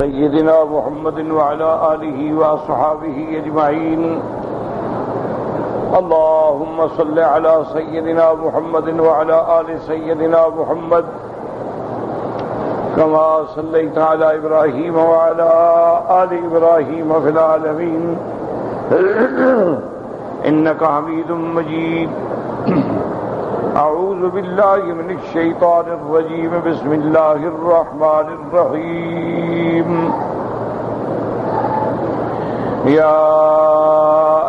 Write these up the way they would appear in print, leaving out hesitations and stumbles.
سيدنا محمد وعلى آله وأصحابه أجمعين. اللهم صل على سيدنا محمد وعلى آل سيدنا محمد كما صليت على إبراهيم وعلى آل إبراهيم في العالمين إنك حميد مجيد. أعوذ بالله من الشيطان الرجيم. بسم الله الرحمن الرحيم. يا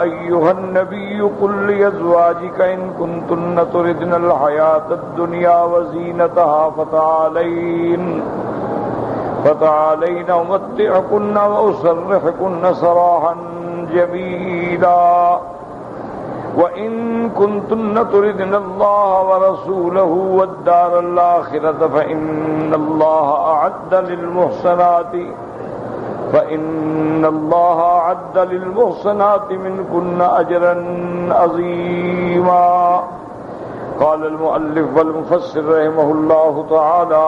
أيها النبي قل لأزواجك إن كنتن تردن الحياة الدنيا وزينتها فتعالين أمتعكن وأسرحكن سراحا جميلا وإن كنتن تردن الله ورسوله والدار الآخرة فإن الله أعد للمحسنات منكن أجرا عظيما. قال المؤلف والمفسر رحمه الله تعالى: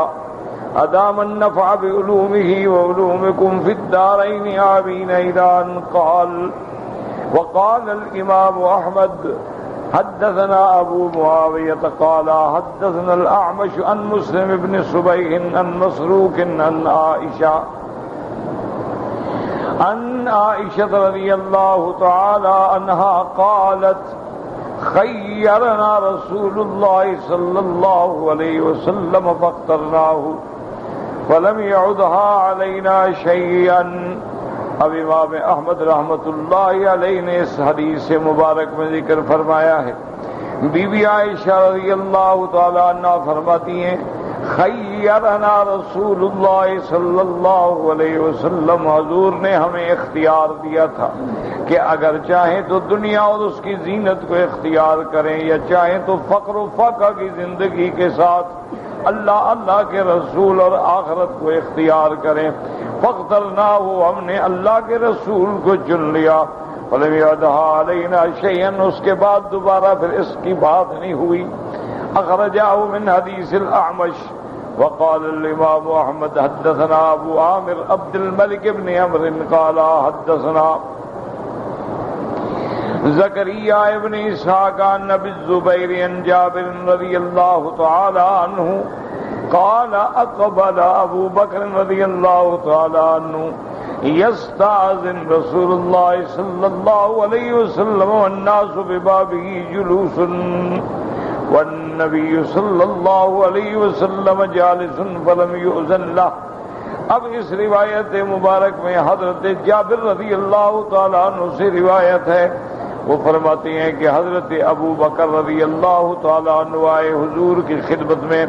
أدام النفع بعلومه وعلومكم في الدارين آمين. إلى أن قال: وقال الإمام أحمد حدثنا أبو معاوية قال حدثنا الأعمش عن مسلم بن صبيح عن مسروق عن عائشة رضي الله تعالى عنها قالت: خيرنا رسول الله صلى الله عليه وسلم فاخترناه فلم يعدها علينا شيئا. اب امام احمد رحمۃ اللہ علیہ نے اس حدیث مبارک میں ذکر فرمایا ہے. بی بی عائشہ رضی اللہ تعالی عنہ فرماتی ہیں: خیرنا رسول اللہ صلی اللہ علیہ وسلم، حضور نے ہمیں اختیار دیا تھا کہ اگر چاہیں تو دنیا اور اس کی زینت کو اختیار کریں یا چاہیں تو فقر و فاقہ کی زندگی کے ساتھ اللہ کے رسول اور آخرت کو اختیار کریں. فاخترناہ، ہم نے اللہ کے رسول کو چن لیا. فلم یعدھا علینا شیئا، اس کے بعد دوبارہ پھر اس کی بات نہیں ہوئی. اخرجہ من حدیث الاعمش. وقال الامام احمد حدثنا ابو عامر عبد الملک بن عمرو قال حدثنا زكريا ابن اسحاق عن ابي الزبير عن جابر رضي الله تعالى عنه قال اقبل ابو بكر رضي الله تعالى عنه يستأذن رسول الله صلى الله عليه وسلم والناس ببابه جلوس والنبي صلى الله عليه وسلم جالس فلم يؤذن له. اب اس روایت مبارک میں حضرت جابر رضی اللہ تعالیٰ عنہ سے روایت ہے. وہ فرماتے ہیں کہ حضرت ابو بکر رضی اللہ تعالیٰ عنہ آئے حضور کی خدمت میں.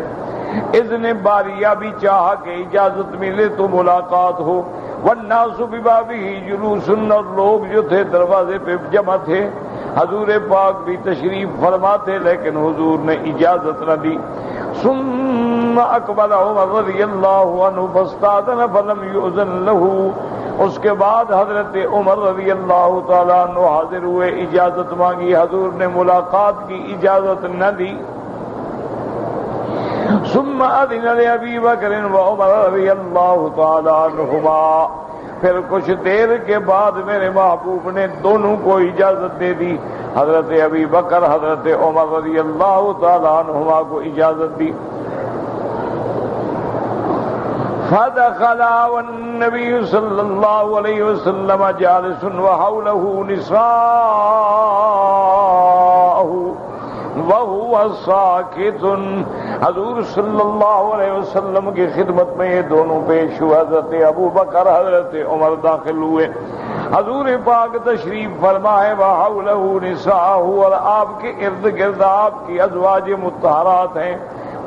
اذن باریہ بھی چاہا کہ اجازت ملے تو ملاقات ہو. والناس ببابہ جلوس، اور لوگ جو تھے دروازے پہ جمع تھے. حضور پاک بھی تشریف فرماتے لیکن حضور نے اجازت نہ دی. ثم اقبل عمر رضی اللہ عنہ فاستأذن فلم یؤذن له. اس کے بعد حضرت عمر رضی اللہ تعالیٰ عنہ حاضر ہوئے، اجازت مانگی، حضور نے ملاقات کی اجازت نہ دی. ثم اذن لابی بکر وعمر رضی اللہ تعالیٰ عنہما. پھر کچھ دیر کے بعد میرے محبوب نے دونوں کو اجازت دے دی. حضرت ابی بکر، حضرت عمر رضی اللہ تعالیٰ عنہما کو اجازت دی. فدخل والنبي صلى الله عليه وسلم جالس وحوله نساءه وهو ساکت. حضور صلی اللہ علیہ وسلم کی خدمت میں یہ دونوں پیش ہوئے. حضرت ابو بکر، حضرت عمر داخل ہوئے. حضور پاک تشریف فرمائے. وحولہ نساءہ، اور آپ کے ارد گرد آپ کی ازواج مطہرات ہیں.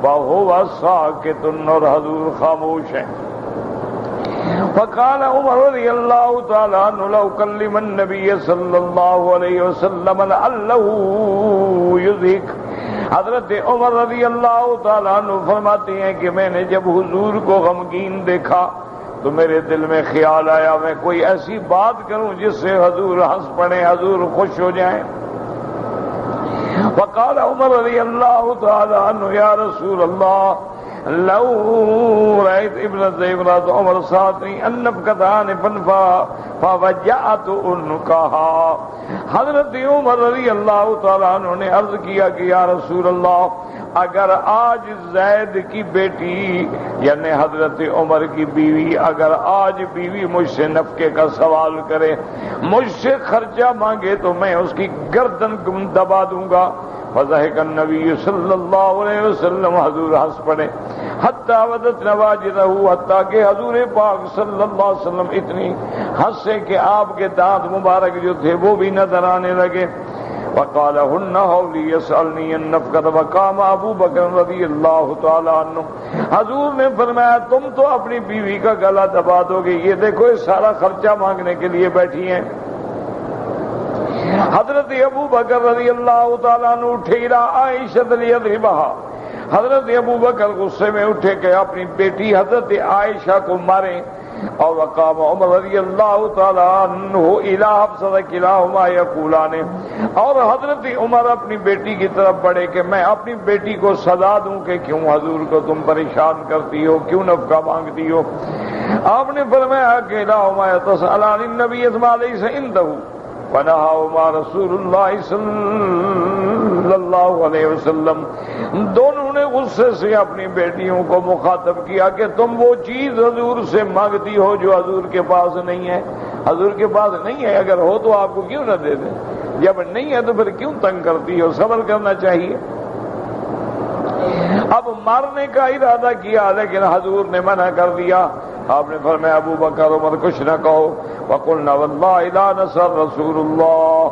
وهو ساکت، اور حضور خاموش ہیں. فقال عمر رضی اللہ تعالی عنہ: لو کلم النبی صلی اللہ علیہ وسلم لعلہ یضحک. حضرت عمر رضی اللہ تعالیٰ عنہ فرماتے ہیں کہ میں نے جب حضور کو غمگین دیکھا تو میرے دل میں خیال آیا میں کوئی ایسی بات کروں جس سے حضور ہنس پڑے، حضور خوش ہو جائیں. فقال عمر رضی اللہ تعالی عنہ: یا رسول اللہ لو رأيت ابن زیورات عمر ساتنی النفقتان فوجعت عنقها. حضرت عمر رضی اللہ تعالیٰ عنہ نے عرض کیا کہ یا رسول اللہ، اگر آج زید کی بیٹی یعنی حضرت عمر کی بیوی، اگر آج بیوی مجھ سے نفقے کا سوال کرے، مجھ سے خرچہ مانگے تو میں اس کی گردن دبا دوں گا. فضحک النبی صلی اللہ علیہ وسلم، حضور ہنس پڑے. حتی ودت نواجدہ، حتیٰ کہ حضور پاک صلی اللہ علیہ وسلم اتنی ہنسے کہ آپ کے دانت مبارک جو تھے وہ بھی نظر آنے لگے. وقال هن حولی یسألنی النفقۃ. وقام ابو بکر رضی اللہ تعالی عنہ، حضور نے فرمایا تم تو اپنی بیوی کا گلا دبا دو گے، یہ دیکھو یہ سارا خرچہ مانگنے کے لیے بیٹھی ہیں. حضرت ابو بکر رضی اللہ تعالیٰ عنہ اٹھے الى عائشہ لیضربها. حضرت ابو بکر غصے میں اٹھے کہ اپنی بیٹی حضرت عائشہ کو ماریں. اور وقام عمر رضی اللہ تعالیٰ عنہ الى حفصہ کلاہما یقولان. اور حضرت عمر اپنی بیٹی کی طرف بڑھے کہ میں اپنی بیٹی کو سزا دوں کہ کیوں حضور کو تم پریشان کرتی ہو، کیوں نفقہ مانگتی ہو. آپ نے فرمایا کہ کلاہما تسألان النبی ما لیس عنده فنہاہما رسول اللہ صلی اللہ علیہ وسلم. دونوں نے غصے سے اپنی بیٹیوں کو مخاطب کیا کہ تم وہ چیز حضور سے مانگتی ہو جو حضور کے پاس نہیں ہے. حضور کے پاس نہیں ہے، اگر ہو تو آپ کو کیوں نہ دے دیں، جب نہیں ہے تو پھر کیوں تنگ کرتی ہو، صبر کرنا چاہیے. اب مارنے کا ارادہ کیا لیکن حضور نے منع کر دیا. آپ نے فرمایا ابو بکر عمر کچھ نہ کہو. وقلنا واللہ لا نصر رسول اللہ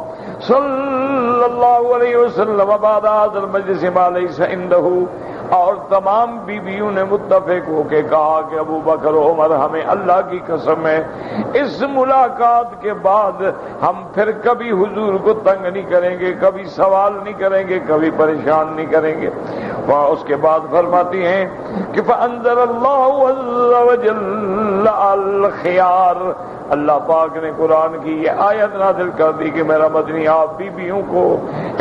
صلی اللہ علیہ وسلم بعد هذا المجلس ما ليس عنده. اور تمام بیویوں نے متفق ہو کے کہا کہ ابو بکر عمر ہمیں اللہ کی قسم ہے اس ملاقات کے بعد ہم پھر کبھی حضور کو تنگ نہیں کریں گے، کبھی سوال نہیں کریں گے، کبھی پریشان نہیں کریں گے. وہاں اس کے بعد فرماتی ہیں کہ فانزل اللہ عز وجل الخيار. اللہ پاک نے قرآن کی یہ آیت نازل کر دی کہ میرا مدنی آپ بیویوں کو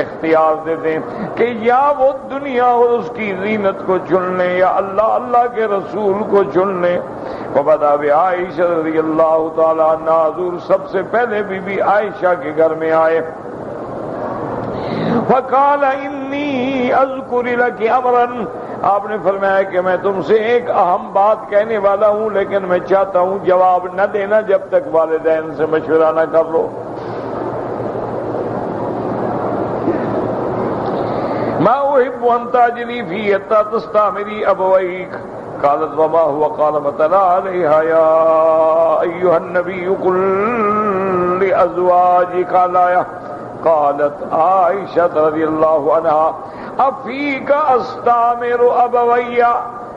اختیار دے دیں کہ یا وہ دنیا اور اس کی زینت کو چن لیں یا اللہ کے رسول کو چن لیں. وبدا بعائشہ رضی اللہ تعالی عنہا، حضور سب سے پہلے بی بی عائشہ کے گھر میں آئے. فقال انی اذکر لک امرا. آپ نے فرمایا کہ میں تم سے ایک اہم بات کہنے والا ہوں لیکن میں چاہتا ہوں جواب نہ دینا جب تک والدین سے مشورہ نہ کر لو. ما احب ان تاجلی فی حتی تستعمری ابویک. قالت وما هو؟ قال مطلع علیہا یا ایہا النبی قل لازواجک لایا. قالت عائشہ رضی اللہ عنہا افیک استعمر ابویا،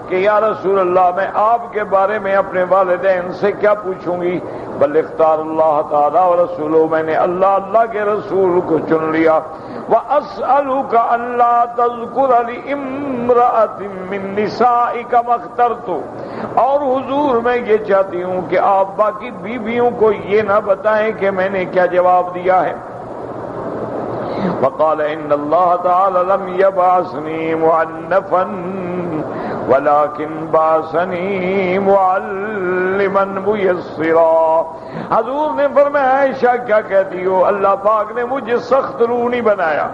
کہ یا رسول اللہ میں آپ کے بارے میں اپنے والدین سے کیا پوچھوں گی. بل اختار اللہ تعالیٰ و رسولہ، میں نے اللہ کے رسول کو چن لیا. وَأَسْأَلُكَ أَلَّا تَذْكُرَ لِإِمْرَأَةٍ مِّن نِّسَائِكَ مَا اخْتَرْتُ. اور حضور میں یہ چاہتی ہوں کہ آپ باقی بیویوں کو یہ نہ بتائیں کہ میں نے کیا جواب دیا ہے. وقال ان اللہ تعالی لم یبعثنی معنفا ولكن بعثنی معلما میسرا. حضور نے فرمایا عائشہ کیا کہتی ہو، اللہ پاک نے مجھے سخت روح نہیں بنایا،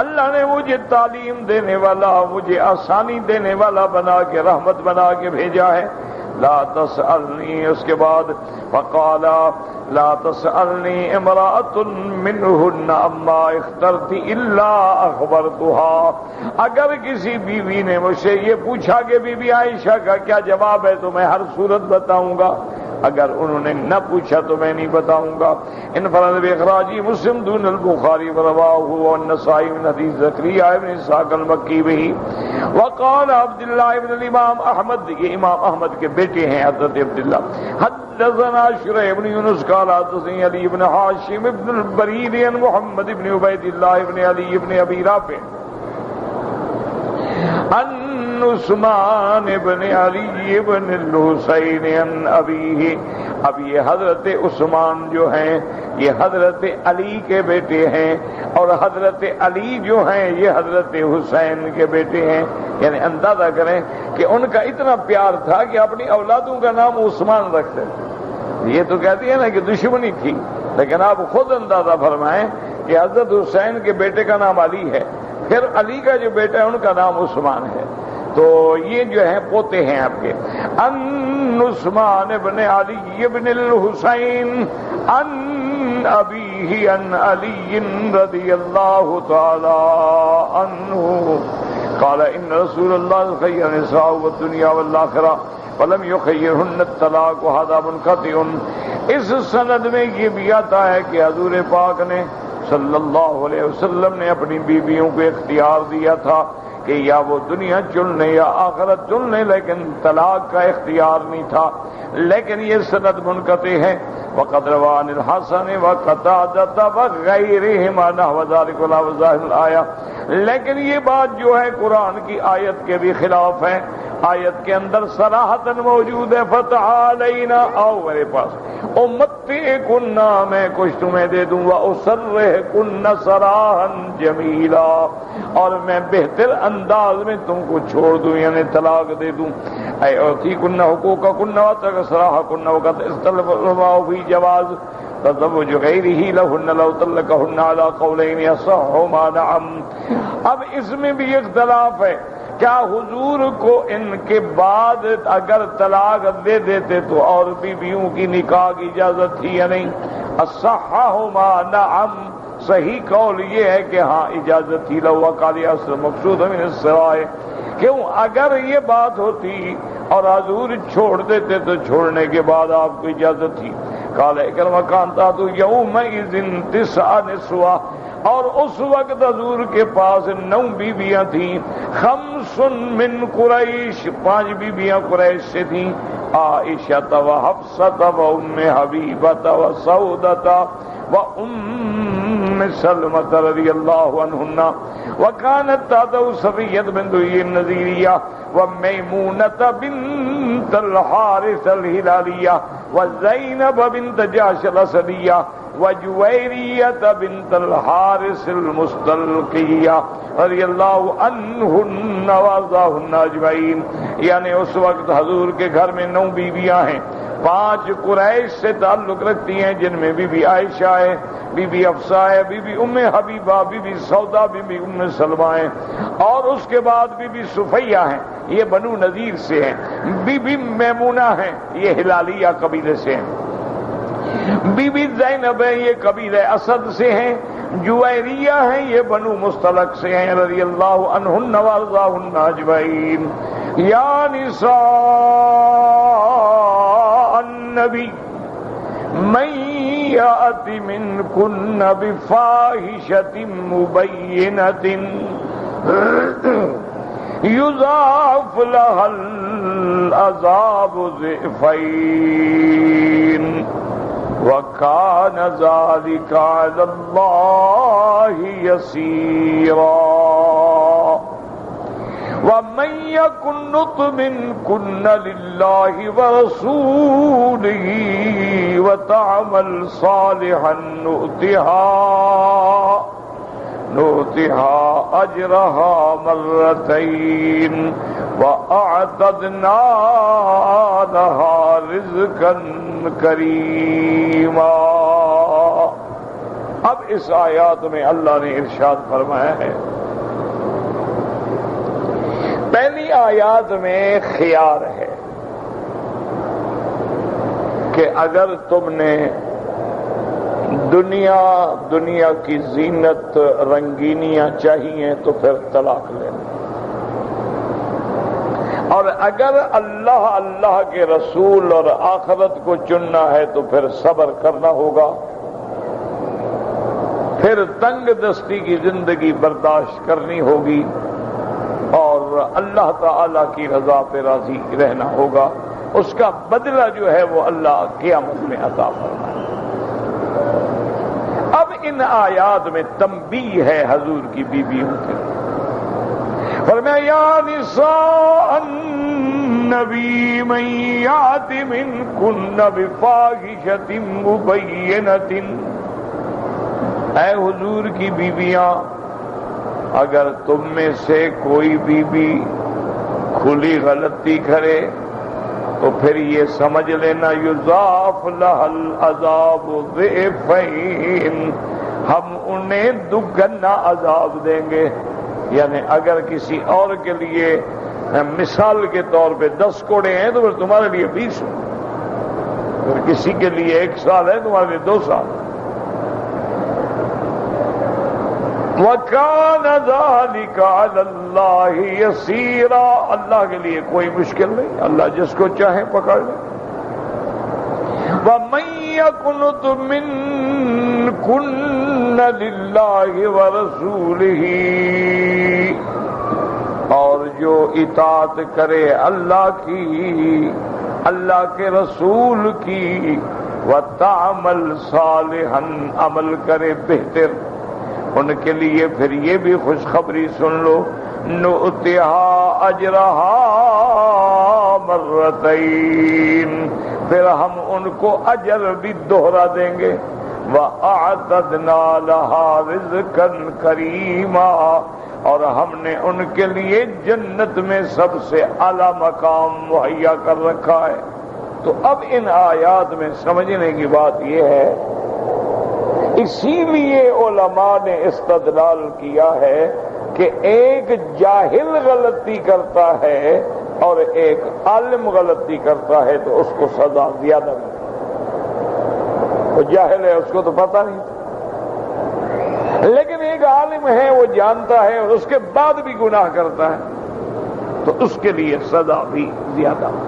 اللہ نے مجھے تعلیم دینے والا، مجھے آسانی دینے والا بنا کے، رحمت بنا کے بھیجا ہے. لا تسألنی، اس کے بعد فقال لا تسألنی امرأة منہن اما اخترت الا اخبرتها. اگر کسی بیوی نے مجھ سے یہ پوچھا کہ بی بی عائشہ کا کیا جواب ہے تو میں ہر صورت بتاؤں گا، اگر انہوں نے نہ پوچھا تو میں نہیں بتاؤں گا. انفرد باخراجی مسلم دون البخاری ورواہ والنسائی من حدیث زکریا ابن اسحاق المکی بھی. وقال عبداللہ ابن الامام احمد، یہ امام احمد کے بیٹے ہیں حضرت عبداللہ. حدثنا شریح ابن یونس قال حدثني علی ابن حاشم ابن البرید عن محمد ابن عبید اللہ ابن علی ابن ابی رافع عن عثمان ابن علی ابن الحسین عن ابیہ. اب یہ حضرت عثمان جو ہیں یہ حضرت علی کے بیٹے ہیں اور حضرت علی جو ہیں یہ حضرت حسین کے بیٹے ہیں. یعنی اندازہ کریں کہ ان کا اتنا پیار تھا کہ اپنی اولادوں کا نام عثمان رکھتے تھے. یہ تو کہتی ہے نا کہ دشمنی تھی، لیکن آپ خود اندازہ فرمائیں کہ حضرت حسین کے بیٹے کا نام علی ہے، پھر علی کا جو بیٹا ہے ان کا نام عثمان ہے. تو یہ جو ہیں پوتے ہیں آپ کے. ان عثمان ابن علی ابن الحسین ان ابیہ ان علی رضی اللہ تعالی عنہ قال ان رسول اللہ خیر نساء والدنیا والآخرہ فلم یخیرہن الطلاق وہذا منقطع. اس سند میں یہ بھی آتا ہے کہ حضور پاک نے صلی اللہ علیہ وسلم نے اپنی بیویوں کو اختیار دیا تھا کہ یا وہ دنیا چن لیں یا آخرت چن لیں، لیکن طلاق کا اختیار نہیں تھا. لیکن یہ سند منقطع ہے. وقد روى عن الحسن وقتادة وغيرهما نحو ذلك ولا ظاهر الآية. لیکن یہ بات جو ہے قرآن کی آیت کے بھی خلاف ہے. آیت کے اندر صراحتاً موجود ہے فتعالینا، آؤ میرے پاس، امتعکن، میں کچھ تمہیں دے دوں، واسرحکن سراحا جمیلا، اور میں بہتر انداز میں تم کو چھوڑ دوں، یعنی طلاق دے دوں. اے اعطیکن حقوقکن واترک سراحکن. وقد اختلف العلماء فی جواز تزوج غیرہ لہن لو طلقہن علی قولین یصحہما نعم. اب اس میں بھی اختلاف ہے، کیا حضور کو ان کے بعد اگر طلاق دے دیتے تو اور بیویوں کی نکاح کی اجازت تھی یا نہیں؟ الصحہما نعم، صحیح قول یہ ہے کہ ہاں اجازت تھی. لو وقال اصل مقصود من السرائے، کیوں اگر یہ بات ہوتی اور حضور چھوڑ دیتے تو چھوڑنے کے بعد آپ کو اجازت تھی. قال اکرمہ کانتا تو یومئذ 9 نسوہ، اور اس وقت حضور کے پاس 9 بیویاں تھیں. 5 من قریش، 5 بیویاں قریش سے تھیں. عائشہ و حفصہ و ام حبیبہ و سعودہ و ام سلمہ رضی اللہ عنہن، وکانت تحتہ صفیہ بنت النذیریہ ومیمونۃ بنت الحارث الہلالیہ وزینب بنت جحش الاسدیہ وجویریۃ بنت الحارث المستلقیہ رضی اللہ عنہن وارضاہن اجمعین. یعنی اس وقت حضور کے گھر میں 9 بیویاں ہیں. 5 قریش سے تعلق رکھتی ہیں، جن میں بی بی عائشہ ہے، بی بی حفصہ ہے، بی بی ام حبیبہ، بی بی سودا، بی بی ام سلمہ ہیں، اور اس کے بعد بی بی صفیہ ہیں، یہ بنو نذیر سے ہیں. بی بی میمونہ ہیں، یہ ہلالیہ قبیلے سے ہیں. بی بی زینب ہے، یہ قبیلہ اسد سے ہیں. جویریہ ہیں، یہ بنو مستلق سے ہیں رضی اللہ عنہن وارضاہن اجمعین. یا نساء النبی من یأت منکن بفاحشۃ مبینۃ یضاعف لها العذاب ضعفین وَكَانَ ذَلِكَ عَلَى اللَّهِ يَسِيرًا. وَمَن يَقْنُتْ مِنكُنَّ لِلَّهِ وَرَسُولِهِ وَتَعْمَلْ صَالِحًا نُؤْتِهَا أَجْرَهَا مرتين وَأَعْتَدْنَا لَهَا رِزْقًا کریما. اب اس آیات میں اللہ نے ارشاد فرمایا ہے، پہلی آیات میں خیار ہے کہ اگر تم نے دنیا کی زینت رنگینیاں چاہیے تو پھر طلاق لینا، اور اگر اللہ کے رسول اور آخرت کو چننا ہے تو پھر صبر کرنا ہوگا، پھر تنگ دستی کی زندگی برداشت کرنی ہوگی، اور اللہ تعالی کی رضا پہ راضی رہنا ہوگا. اس کا بدلہ جو ہے وہ اللہ قیامت میں عطا فرمائے. اب ان آیات میں تنبیہ ہے حضور کی بیویوں کے. فرمایا یا نساء النبی من یأت منکن بفاحشۃ مبینۃ، اے حضور کی بیویاں، اگر تم میں سے کوئی بیوی کھلی غلطی کرے تو پھر یہ سمجھ لینا یضاف لہ العذاب ضعفین، ہم انہیں دگنا عذاب دیں گے۔ یعنی اگر کسی اور کے لیے مثال کے طور پہ 10 کوڑے ہیں تو پھر تمہارے لیے 20، اگر کسی کے لیے 1 سال ہے تمہارے لیے 2 سال۔ وَكَانَ ذَلِكَ عَلَى اللَّهِ يَسِيرًا، اللہ کے لیے کوئی مشکل نہیں، اللہ جس کو چاہے پکڑ لے۔ وَمَن يَقْنُتْ مِنكُنَّ لِلَّهِ وَرَسُولِهِ، اور جو اطاعت کرے اللہ کی، اللہ کے رسول کی، وَتَعْمَلْ صَالِحًا، عمل کرے بہتر، ان کے لیے پھر یہ بھی خوشخبری سن لو، نُؤْتِهَا أَجْرَهَا مَرَّتَيْن، پھر ہم ان کو اجر بھی دوہرا دیں گے۔ وَأَعْتَدْنَا لَهَا رِزْقًا كَرِيمًا، اور ہم نے ان کے لیے جنت میں سب سے اعلیٰ مقام مہیا کر رکھا ہے۔ تو اب ان آیات میں سمجھنے کی بات یہ ہے، اسی لیے علماء نے استدلال کیا ہے کہ ایک جاہل غلطی کرتا ہے اور ایک عالم غلطی کرتا ہے تو اس کو سزا زیادہ ملتی ہے۔ وہ جاہل ہے، اس کو تو پتہ نہیں تھا، لیکن ایک عالم ہے، وہ جانتا ہے اور اس کے بعد بھی گناہ کرتا ہے تو اس کے لیے سزا بھی زیادہ ہے۔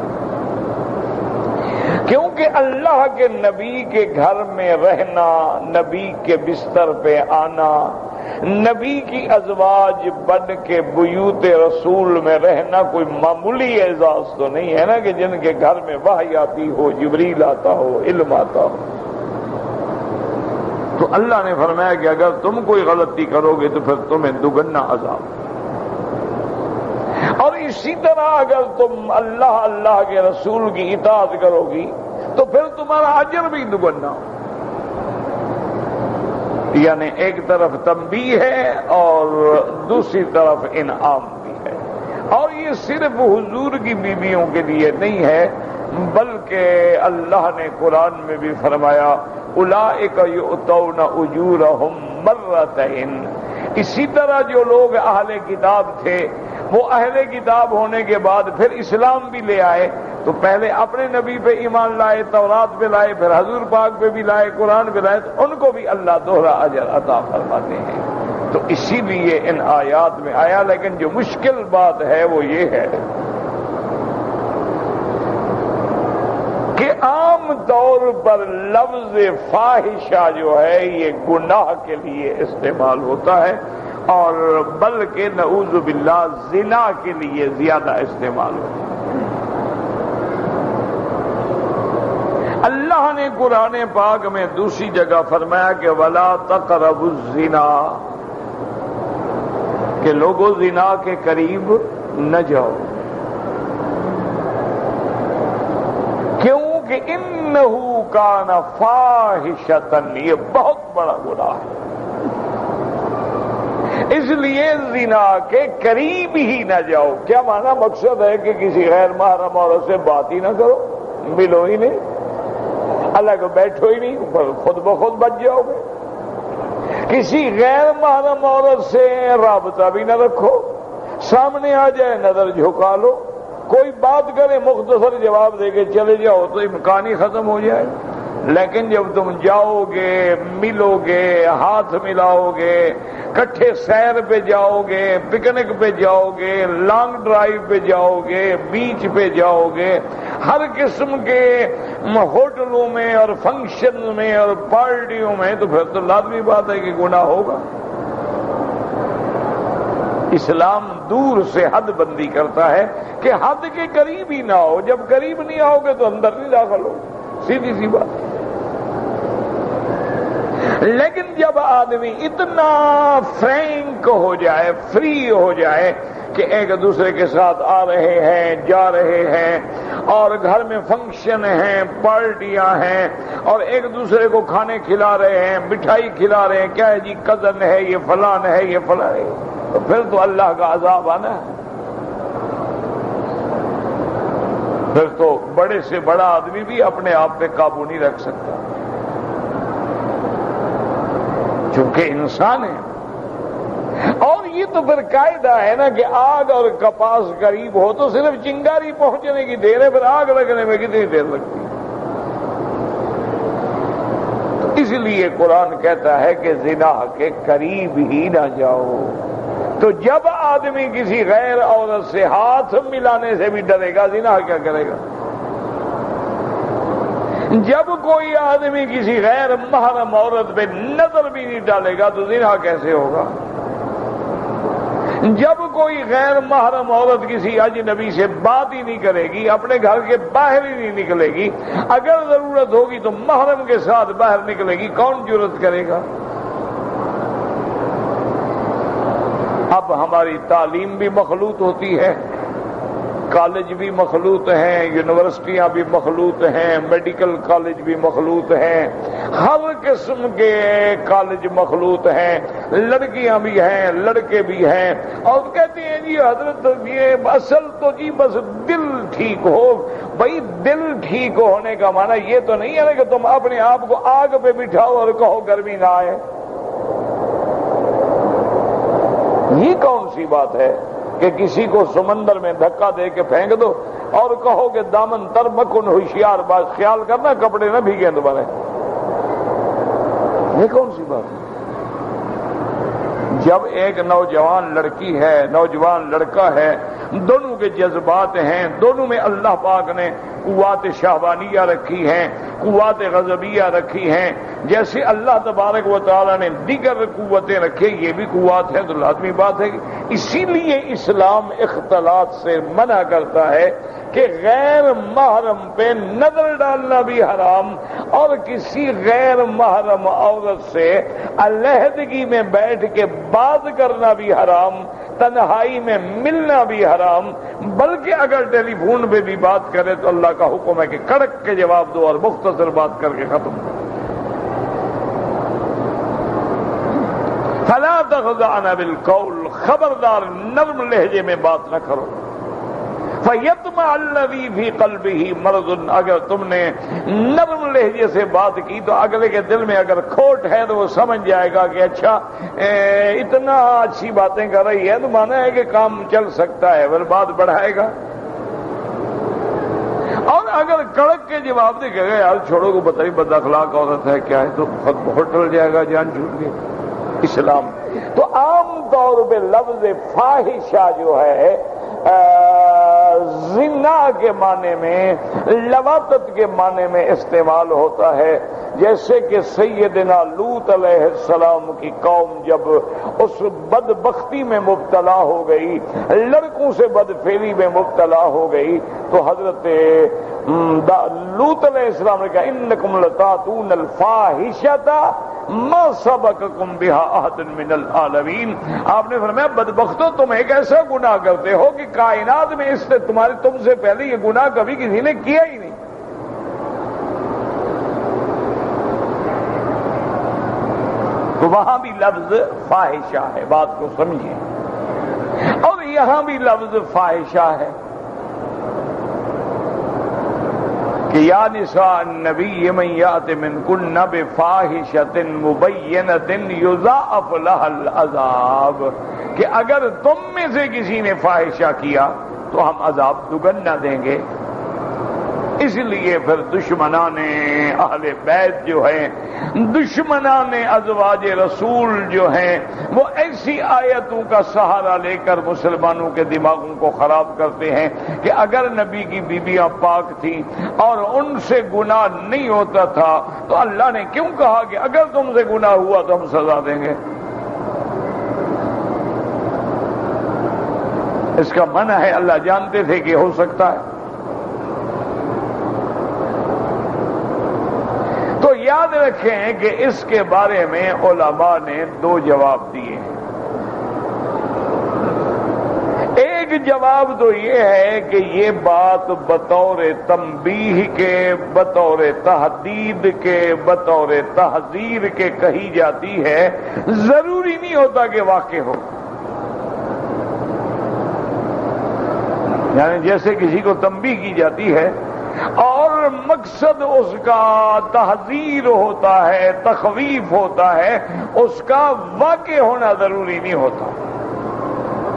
کیونکہ اللہ کے نبی کے گھر میں رہنا، نبی کے بستر پہ آنا، نبی کی ازواج بن کے بیوت رسول میں رہنا کوئی معمولی اعزاز تو نہیں ہے نا، کہ جن کے گھر میں وحی آتی ہو، جبریل آتا ہو، علم آتا ہو۔ تو اللہ نے فرمایا کہ اگر تم کوئی غلطی کرو گے تو پھر تمہیں دگنا عذاب، اور اسی طرح اگر تم اللہ کے رسول کی اطاعت کرو گی تو پھر تمہارا اجر بھی دگنا۔ یعنی ایک طرف تنبیہ ہے اور دوسری طرف انعام بھی ہے، اور یہ صرف حضور کی بیویوں کے لیے نہیں ہے، بلکہ اللہ نے قرآن میں بھی فرمایا اولئک یؤتون اجورہم مرتین۔ اسی طرح جو لوگ اہل کتاب تھے وہ اہل کتاب ہونے کے بعد پھر اسلام بھی لے آئے، تو پہلے اپنے نبی پہ ایمان لائے، تورات پہ لائے، پھر حضور پاک پہ بھی لائے، قرآن پہ لائے، تو ان کو بھی اللہ دوہرا اجر عطا فرماتے ہیں۔ تو اسی لیے ان آیات میں آیا، لیکن جو مشکل بات ہے وہ یہ ہے کہ عام طور پر لفظ فاحشہ جو ہے یہ گناہ کے لیے استعمال ہوتا ہے، اور بلکہ نعوذ باللہ زنا کے لیے زیادہ استعمال ہوتا ہے۔ اللہ نے قرآن پاک میں دوسری جگہ فرمایا کہ وَلَا تَقْرَبُوا الزِّنَا، کہ لوگوں زنا کے قریب نہ جاؤ، کیونکہ انہو کان فاحشۃ، یہ بہت بڑا گناہ ہے، اس لیے زنا کے قریب ہی نہ جاؤ۔ کیا مانا؟ مقصد ہے کہ کسی غیر محرم عورت سے بات ہی نہ کرو، ملو ہی نہیں، الگ بیٹھو ہی نہیں، خود بخود بچ جاؤ گے۔ کسی غیر محرم عورت سے رابطہ بھی نہ رکھو، سامنے آ جائے نظر جھکا لو، کوئی بات کرے مختصر جواب دے کے چلے جاؤ تو امکان ہی ختم ہو جائے۔ لیکن جب تم جاؤ گے، ملو گے، ہاتھ ملاؤ گے، کٹھے سیر پہ جاؤ گے، پکنک پہ جاؤ گے، لانگ ڈرائیو پہ جاؤ گے، بیچ پہ جاؤ گے، ہر قسم کے ہوٹلوں میں اور فنکشن میں اور پارٹیوں میں، تو پھر تو لازمی بات ہے کہ گناہ ہوگا۔ اسلام دور سے حد بندی کرتا ہے کہ حد کے قریب ہی نہ ہو، جب قریب نہیں آؤ گے تو اندر نہیں داخل ہو، سیدھی سی بات۔ لیکن جب آدمی اتنا فرینک ہو جائے، فری ہو جائے کہ ایک دوسرے کے ساتھ آ رہے ہیں، جا رہے ہیں، اور گھر میں فنکشن ہیں، پارٹیاں ہیں، اور ایک دوسرے کو کھانے کھلا رہے ہیں، مٹھائی کھلا رہے ہیں، کیا ہے جی کزن ہے، یہ فلان ہے، یہ فلان ہے، تو پھر تو اللہ کا عذاب آنا ہے۔ پھر تو بڑے سے بڑا آدمی بھی اپنے آپ پہ قابو نہیں رکھ سکتا، چونکہ انسان ہے۔ اور یہ تو پھر قاعدہ ہے نا کہ آگ اور کپاس قریب ہو تو صرف چنگاری پہنچنے کی دیر ہے، پھر آگ لگنے میں کتنی دیر لگتی ہے؟ تو اس لیے قرآن کہتا ہے کہ زنا کے قریب ہی نہ جاؤ۔ تو جب آدمی کسی غیر عورت سے ہاتھ ملانے سے بھی ڈرے گا، زنا کیا کرے گا؟ جب کوئی آدمی کسی غیر محرم عورت پہ نظر بھی نہیں ڈالے گا تو زنا کیسے ہوگا؟ جب کوئی غیر محرم عورت کسی اجنبی سے بات ہی نہیں کرے گی، اپنے گھر کے باہر ہی نہیں نکلے گی، اگر ضرورت ہوگی تو محرم کے ساتھ باہر نکلے گی، کون جرأت کرے گا؟ اب ہماری تعلیم بھی مخلوط ہوتی ہے، کالج بھی مخلوط ہیں، یونیورسٹیاں بھی مخلوط ہیں، میڈیکل کالج بھی مخلوط ہیں، ہر قسم کے کالج مخلوط ہیں، لڑکیاں بھی ہیں لڑکے بھی ہیں، اور کہتے ہیں جی حضرت یہ اصل تو جی بس دل ٹھیک ہو۔ بھائی دل ٹھیک ہونے کا معنی یہ تو نہیں ہے کہ تم اپنے آپ کو آگ پہ بٹھاؤ اور کہو گرمی نہ آئے۔ یہ کون سی بات ہے کہ کسی کو سمندر میں دھکا دے کے پھینک دو اور کہو کہ دامن تر مکن ہوشیار، بات خیال کرنا کپڑے نہ بھیگیں دوبارہ؟ یہ کون سی بات ہے؟ جب ایک نوجوان لڑکی ہے، نوجوان لڑکا ہے، دونوں کے جذبات ہیں، دونوں میں اللہ پاک نے قوات شہوانیہ رکھی ہیں، قوات غضبیہ رکھی ہیں، جیسے اللہ تبارک و تعالی نے دیگر قوتیں رکھے، یہ بھی قوات ہے، تو لازمی بات ہے۔ اسی لیے اسلام اختلاط سے منع کرتا ہے کہ غیر محرم پہ نظر ڈالنا بھی حرام، اور کسی غیر محرم عورت سے علیحدگی میں بیٹھ کے بات کرنا بھی حرام، تنہائی میں ملنا بھی حرام، بلکہ اگر ٹیلی فون پہ بھی بات کرے تو اللہ کا حکم ہے کہ کڑک کے جواب دو اور مختصر بات کر کے ختم کرو۔ فلا تخضعن بالقول، خبردار نرم لہجے میں بات نہ کرو۔ فَيَطْمَعَ الَّذِي فِي قَلْبِهِ مَرَضٌ، اگر تم نے نرم لہجے سے بات کی تو اگلے کے دل میں اگر کھوٹ ہے تو وہ سمجھ جائے گا کہ اچھا اتنا اچھی باتیں کر رہی ہے تو مانا ہے کہ کام چل سکتا ہے، پھر بات بڑھائے گا۔ اور اگر کڑک کے جواب دے کہ یار چھوڑو کو بتائی بد اخلاق عورت ہے کیا ہے، تو خود بہت ٹل جائے گا، جان چھوٹ گئی۔ اسلام تو عام طور پہ لفظ فاحشہ جو ہے زنا کے معنی میں، لواطت کے معنی میں استعمال ہوتا ہے، جیسے کہ سیدنا لوط علیہ السلام کی قوم جب اس بدبختی میں مبتلا ہو گئی، لڑکوں سے بدفعلی میں مبتلا ہو گئی، تو حضرت لوط علیہ السلام نے کہا انکم لتاتون الفاحشۃ ما سبقکم بہا احد من العالمین۔ آپ نے فرمایا بدبختو تم ایک ایسا گناہ کرتے ہو کہ کائنات میں اس سے تم سے پہلے یہ گناہ کبھی کسی نے کیا ہی نہیں۔ تو وہاں بھی لفظ فاحشہ ہے، بات کو سمجھیں، اور یہاں بھی لفظ فاحشہ ہے کہ یا نساء النبی من یأت منکن بفاحشۃ مبینۃ یضاعف لها العذاب، کہ اگر تم میں سے کسی نے فاحشہ کیا تو ہم عذاب دگنا دیں گے۔ اس لیے پھر دشمنان اہل بیت جو ہیں، دشمنان ازواج رسول جو ہیں، وہ ایسی آیتوں کا سہارا لے کر مسلمانوں کے دماغوں کو خراب کرتے ہیں کہ اگر نبی کی بیویاں پاک تھیں اور ان سے گناہ نہیں ہوتا تھا تو اللہ نے کیوں کہا کہ اگر تم سے گناہ ہوا تو ہم سزا دیں گے؟ اس کا منع ہے، اللہ جانتے تھے کہ ہو سکتا ہے۔ تو یاد رکھیں کہ اس کے بارے میں علماء نے دو جواب دیے ہیں۔ ایک جواب تو یہ ہے کہ یہ بات بطور تنبیہ کے، بطور تحدید کے، بطور تحذیر کے کہی جاتی ہے، ضروری نہیں ہوتا کہ واقع ہو۔ یعنی جیسے کسی کو تنبیہ کی جاتی ہے اور مقصد اس کا تحذیر ہوتا ہے، تخویف ہوتا ہے، اس کا واقع ہونا ضروری نہیں ہوتا.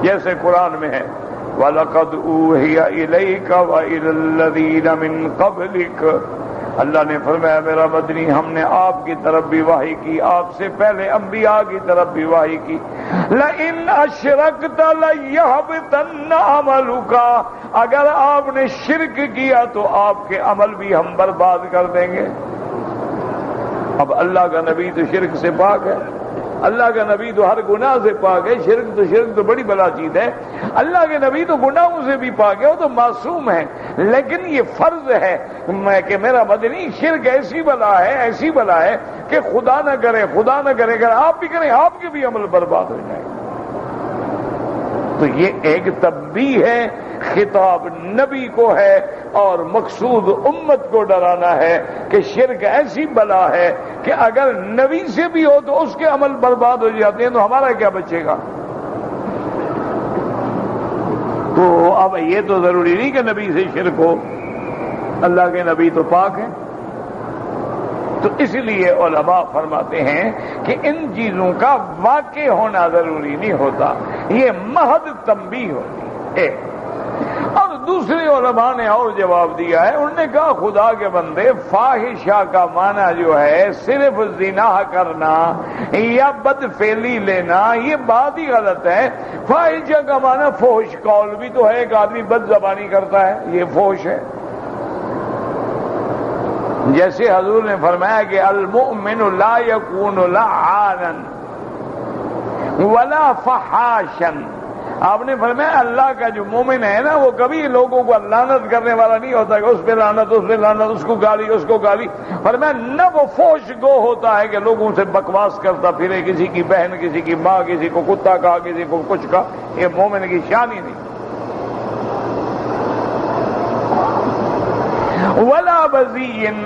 جیسے قرآن میں ہے وَلَقَدْ أُوحِيَ إِلَيْكَ وَإِلَى الَّذِينَ مِن قَبْلِكَ، اللہ نے فرمایا میرا مدنی ہم نے آپ کی طرف بھی وحی کی، آپ سے پہلے انبیاء کی طرف بھی وحی کی. لَإِنْ أَشْرَكْتَ لَيَحْبِطَنَّ عَمَلُكَ، اگر آپ نے شرک کیا تو آپ کے عمل بھی ہم برباد کر دیں گے. اب اللہ کا نبی تو شرک سے پاک ہے، اللہ کا نبی تو ہر گناہ سے پاک ہے. شرک تو بڑی بلا چیز ہے. اللہ کے نبی تو گناہوں سے بھی پاک ہے، وہ تو معصوم ہے. لیکن یہ فرض ہے کہ میرا مدنی شرک ایسی بلا ہے کہ خدا نہ کرے اگر آپ بھی کریں آپ کے بھی عمل برباد ہو جائے. تو یہ ایک تنبیہ ہے، خطاب نبی کو ہے اور مقصود امت کو ڈرانا ہے کہ شرک ایسی بلا ہے کہ اگر نبی سے بھی ہو تو اس کے عمل برباد ہو جاتے ہیں، تو ہمارا کیا بچے گا؟ تو اب یہ تو ضروری نہیں کہ نبی سے شرک ہو، اللہ کے نبی تو پاک ہیں. تو اس لیے علماء فرماتے ہیں کہ ان چیزوں کا واقع ہونا ضروری نہیں ہوتا، یہ محض تنبیہ ہوتی ہے. اور دوسرے علماء نے اور جواب دیا ہے، انہوں نے کہا خدا کے بندے فاحشہ کا معنی جو ہے صرف زنا کرنا یا بدفعلی لینا، یہ بات ہی غلط ہے. فاحشہ کا معنی فحش قول بھی تو ہے، ایک آدمی بد زبانی کرتا ہے، یہ فحش ہے. جیسے حضور نے فرمایا کہ المؤمن لا يكون لعانا ولا فحاشا، آپ نے فرمایا اللہ کا جو مومن ہے نا وہ کبھی لوگوں کو لعنت کرنے والا نہیں ہوتا کہ اس پہ لعنت اس کو گالی. فرمایا نہ وہ فحش گو ہوتا ہے کہ لوگوں سے بکواس کرتا پھرے، کسی کی بہن، کسی کی ماں، کسی کو کتا کہا، کسی کو کچھ کہا. یہ مومن کی شان ہی نہیں. ولا بذین،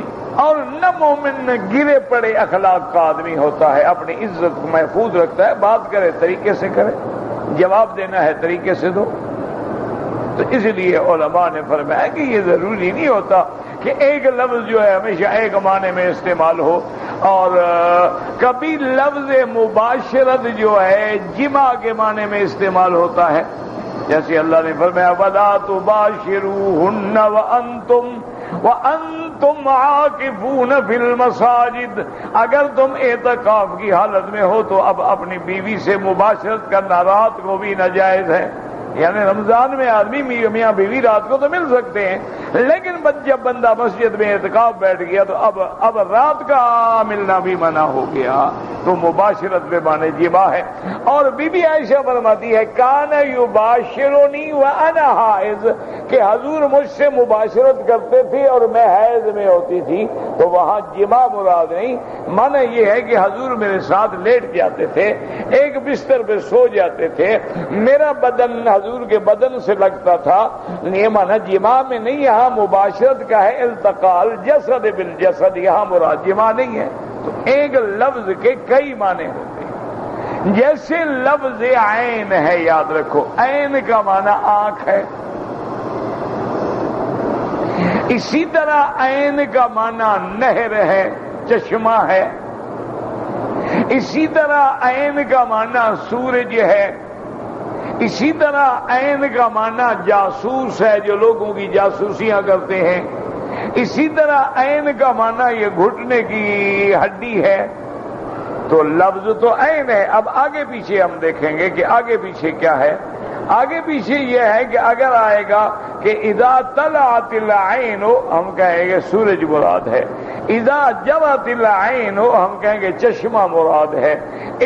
اور نہ مومن گرے پڑے اخلاق کا آدمی ہوتا ہے، اپنی عزت کو محفوظ رکھتا ہے، بات کرے طریقے سے کرے، جواب دینا ہے طریقے سے دو. تو اس لیے علماء نے فرمایا کہ یہ ضروری نہیں ہوتا کہ ایک لفظ جو ہے ہمیشہ ایک معنی میں استعمال ہو، اور کبھی لفظ مباشرت جو ہے جمع کے معنی میں استعمال ہوتا ہے. جیسے اللہ نے فرمایا وَلَا تُبَاشِرُوهُنَّ وَأَنْتُمْ عَاكِفُونَ فِي الْمَسَاجِدِ، اگر تم اعتکاف کی حالت میں ہو تو اب اپنی بیوی سے مباشرت کرنا رات کو بھی ناجائز ہے. یعنی رمضان میں آدمی میاں بیوی رات کو تو مل سکتے ہیں، لیکن جب بندہ مسجد میں اعتکاف بیٹھ گیا تو اب رات کا ملنا بھی منع ہو گیا. تو مباشرت پہ معنی جمع ہے. اور بی بی عائشہ فرماتی ہے کان یباشرنی وانا حائض، کہ حضور مجھ سے مباشرت کرتے تھے اور میں حیض میں ہوتی تھی. تو وہاں جمع مراد نہیں، معنی یہ ہے کہ حضور میرے ساتھ لیٹ جاتے تھے، ایک بستر پہ سو جاتے تھے، میرا بدن حضور کے بدن سے لگتا تھا. یہ معنی جمع میں نہیں، یہاں مباشرت کا ہے التقال جسد بالجسد، یہاں مراد جمع نہیں ہے. تو ایک لفظ کے کئی معنی ہوتے ہیں. جیسے لفظ عین ہے، یاد رکھو عین کا معنی آنکھ ہے. اسی طرح عین کا معنی نہر ہے، چشمہ ہے. اسی طرح عین کا معنی سورج ہے. اسی طرح عین کا معنی جاسوس ہے، جو لوگوں کی جاسوسیاں کرتے ہیں. اسی طرح عین کا معنی یہ گھٹنے کی ہڈی ہے. تو لفظ تو عین ہے. اب آگے پیچھے ہم دیکھیں گے کہ آگے پیچھے کیا ہے. آگے پیچھے یہ ہے کہ اگر آئے گا کہ اذا طلعت العین، ہم کہیں گے سورج مراد ہے. اذا جرت العین، ہم کہیں گے چشمہ مراد ہے.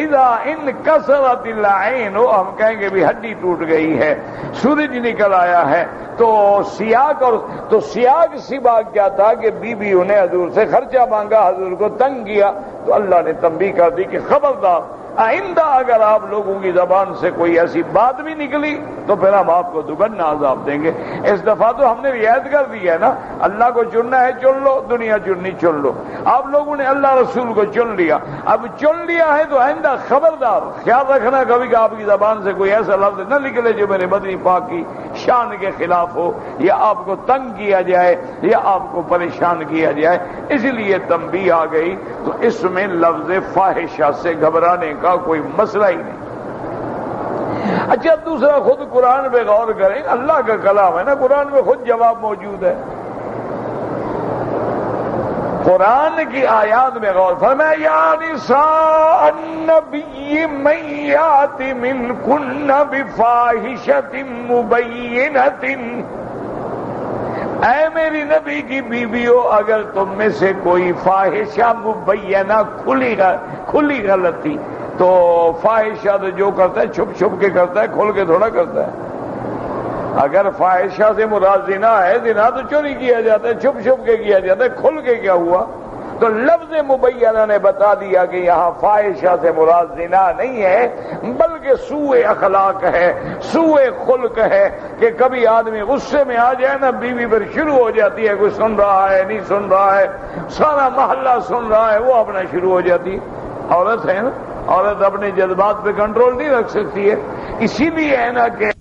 اذا انکسرت العین، ہم کہیں گے بھی ہڈی ٹوٹ گئی ہے، سورج نکل آیا ہے. تو سیاق سباق کیا تھا کہ بی انہیں حضور سے خرچہ مانگا، حضور کو تنگ کیا. تو اللہ نے تنبیہ کر دی کہ خبردار آئندہ اگر آپ لوگوں کی زبان سے کوئی ایسی بات بھی نکلی تو پھر ہم آپ کو دگنا عذاب دیں گے. اس دفعہ تو ہم نے رعایت کر دی ہے نا، اللہ کو چننا ہے چن لو، دنیا چننی چن لو. آپ لوگوں نے اللہ رسول کو چن لیا، اب چن لیا ہے تو آئندہ خبردار خیال رکھنا کبھی کہ آپ کی زبان سے کوئی ایسا لفظ نہ نکلے جو میرے مدنی پاک کی شان کے خلاف ہو، یا آپ کو تنگ کیا جائے، یا آپ کو پریشان کیا جائے، اس لیے تنبیہ آ گئی۔ تو اس میں لفظ فاحشہ سے گھبرانے کا کوئی مسئلہ ہی نہیں۔ اچھا دوسرا، خود قرآن پہ غور کریں، اللہ کا کلام ہے نا، قرآن میں خود جواب موجود ہے۔ قرآن کی آیات میں غور فرمایا، یا نساء النبی من یات منکن بفاحشۃ مبینۃ، اے میری نبی کی بیویوں، اگر تم میں سے کوئی فاحشہ مبینہ کھلی غلطی، تو فاحشہ تو جو کرتا ہے چھپ چھپ کے کرتا ہے، کھول کے تھوڑا کرتا ہے۔ اگر فاحشہ سے مراد زنا ہے، زنا تو چوری کیا جاتا ہے، چھپ چھپ کے کیا جاتا ہے، کھل کے کیا ہوا؟ تو لفظ مبینہ نے بتا دیا کہ یہاں فاحشہ سے مراد زنا نہیں ہے، بلکہ سوء اخلاق ہے، سوء خلق ہے، کہ کبھی آدمی غصے میں آ جائے نا، بیوی پر شروع ہو جاتی ہے، کوئی سن رہا ہے نہیں سن رہا ہے، سارا محلہ سن رہا ہے، وہ اپنا شروع ہو جاتی ہے۔ عورت ہے نا، عورت اپنے جذبات پہ کنٹرول نہیں رکھ سکتی ہے، اسی لیے ہے نا کہ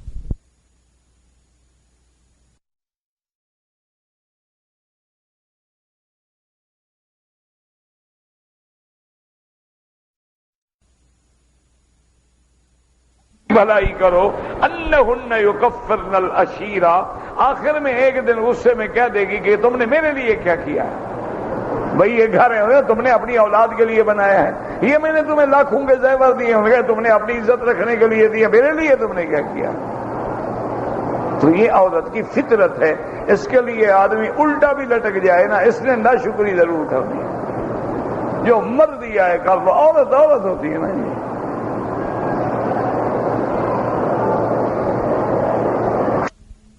بھلائی کرو، انہن یکفرن العشیرہ، آخر میں ایک دن غصے میں کہہ دے گی کہ تم نے میرے لیے کیا کیا ہے؟ بھئی یہ گھر ہے، تم نے اپنی اولاد کے لیے بنایا ہے، یہ میں نے تمہیں لاکھوں کے زیور دیے ہوں گے، تم نے اپنی عزت رکھنے کے لیے دیے، میرے لیے تم نے کیا کیا؟ تو یہ عورت کی فطرت ہے، اس کے لیے آدمی الٹا بھی لٹک جائے نا، اس نے ناشکری ضرور کرنی ہے۔ جو مر دیا ہے کر لو، عورت عورت ہوتی ہے نا۔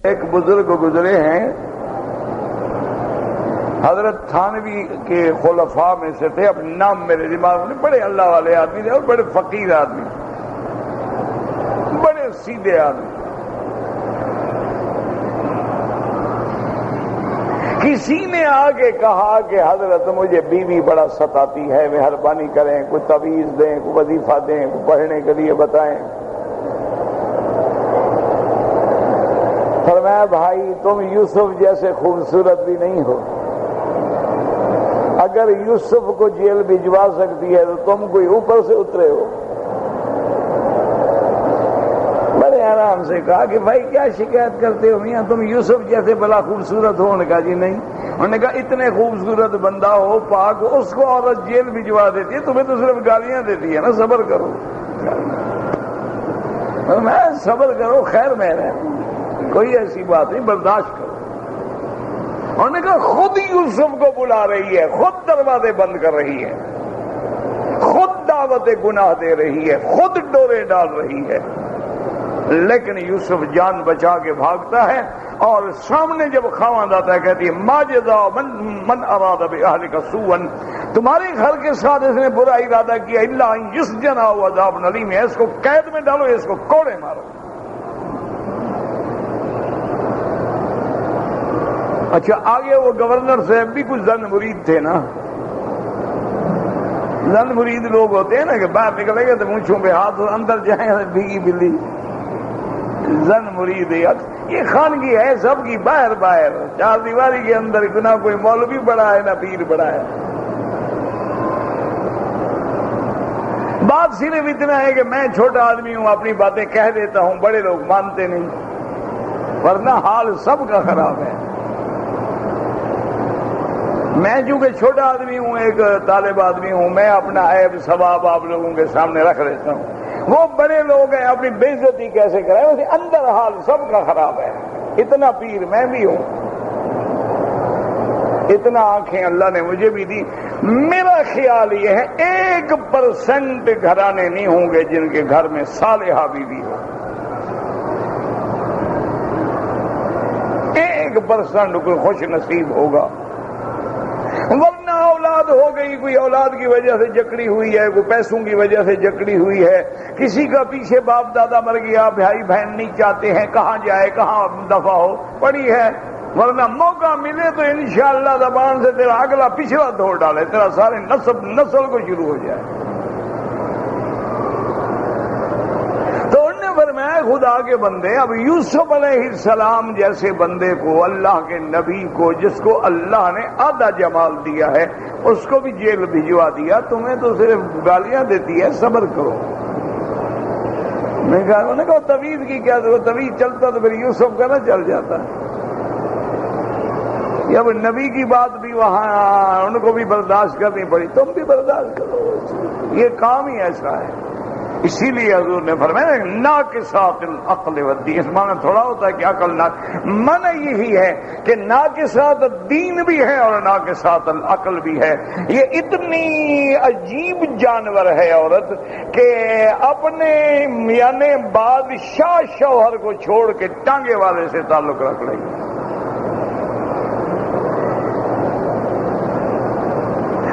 ایک بزرگ گزرے ہیں، حضرت تھانوی کے خلفاء میں سے تھے، اپنے نام میرے دماغ میں، بڑے اللہ والے آدمی تھے اور بڑے فقیر آدمی، بڑے سیدھے آدمی۔ کسی نے آگے کہا کہ حضرت مجھے بیوی بڑا ستاتی ہے، مہربانی کریں، کوئی تعویذ دیں، کوئی وظیفہ دیں، کوئی پڑھنے کے لیے بتائیں۔ فرمایا بھائی تم یوسف جیسے خوبصورت بھی نہیں ہو، اگر یوسف کو جیل بھجوا سکتی ہے تو تم کوئی اوپر سے اترے ہو۔ بڑے آرام سے کہا کہ بھائی کیا شکایت کرتے ہو میاں، تم یوسف جیسے بڑا خوبصورت ہو؟ انہوں نے کہا جی نہیں۔ انہوں نے کہا اتنے خوبصورت بندہ ہو پاک، اس کو عورت جیل بھجوا دیتی ہے، تمہیں تو صرف گالیاں دیتی ہے نا، صبر کرو۔ میں صبر کرو، خیر میں رہے، کوئی ایسی بات نہیں، برداشت کرو۔ انہوں نے کہا خود یوسف کو بلا رہی ہے، خود دروازے بند کر رہی ہے، خود دعوت گناہ دے رہی ہے، خود ڈورے ڈال رہی ہے، لیکن یوسف جان بچا کے بھاگتا ہے، اور سامنے جب خاوند آتا ہے کہتی ہے ما جزاء من اراد باہلک سوءا، تمہارے گھر کے ساتھ اس نے برا ارادہ کیا، الا ان یسجن او عذاب الیم، اس کو قید میں ڈالو، اس کو کوڑے مارو۔ اچھا آگے وہ گورنر صاحب بھی کچھ زن مرید تھے نا، زن مرید لوگ ہوتے ہیں نا کہ باہر نکلے گا تو مونچھوں پہ ہاتھ، اندر جائیں بھیگی بلی، زن مرید یہ خانگی ہے سب کی، باہر باہر چار دیواری کے اندر، نہ کوئی مولوی بڑا ہے نہ پیر بڑا ہے۔ بات صرف اتنا ہے کہ میں چھوٹا آدمی ہوں، اپنی باتیں کہہ دیتا ہوں، بڑے لوگ مانتے نہیں، ورنہ حال سب کا خراب ہے۔ میں چونکہ چھوٹا آدمی ہوں، ایک طالب آدمی ہوں، میں اپنا عیب ثواب آپ لوگوں کے سامنے رکھ لیتا ہوں، وہ بڑے لوگ ہیں اپنی بے عزتی کیسے کریں، ویسے اندر حال سب کا خراب ہے۔ اتنا پیر میں بھی ہوں، اتنا آنکھیں اللہ نے مجھے بھی دی۔ میرا خیال یہ ہے 1% گھرانے نہیں ہوں گے جن کے گھر میں صالحہ بیوی ہو، 1% کوئی خوش نصیب ہوگا، ورنہ اولاد ہو گئی، کوئی اولاد کی وجہ سے جکڑی ہوئی ہے، کوئی پیسوں کی وجہ سے جکڑی ہوئی ہے، کسی کا پیچھے باپ دادا مر گیا، بھائی بہن نہیں چاہتے ہیں، کہاں جائے کہاں دفع ہو پڑی ہے، ورنہ موقع ملے تو انشاءاللہ زبان سے تیرا اگلا پچھلا دھو ڈالے، تیرا سارے نسل کو شروع ہو جائے۔ تو انہوں نے فرمایا خدا کے بندے، اب یوسف علیہ السلام جیسے بندے کو، اللہ کے نبی کو، جس کو اللہ نے آدھا جمال دیا ہے، اس کو بھی جیل بھجوا دیا، تمہیں تو صرف گالیاں دیتی ہے، صبر کرو۔ میں کہا، انہوں نے کہا طویل کی کیا ضرورت، طویل چلتا تو پھر یوسف کا نہ چل جاتا۔ اب نبی کی بات بھی وہاں ان کو بھی برداشت کرنی پڑی، تم بھی برداشت کرو، یہ کام ہی ایسا ہے۔ اسی لیے حضور نے فرمایا ناقصات العقل والدین، اس معنی تھوڑا ہوتا ہے کہ عقل نہ، معنی یہی ہے کہ ناقصات الدین بھی ہے اور ناقصات العقل بھی ہے۔ یہ اتنی عجیب جانور ہے عورت کہ اپنے یعنی بادشاہ شوہر کو چھوڑ کے ٹانگے والے سے تعلق رکھ رہی ہے۔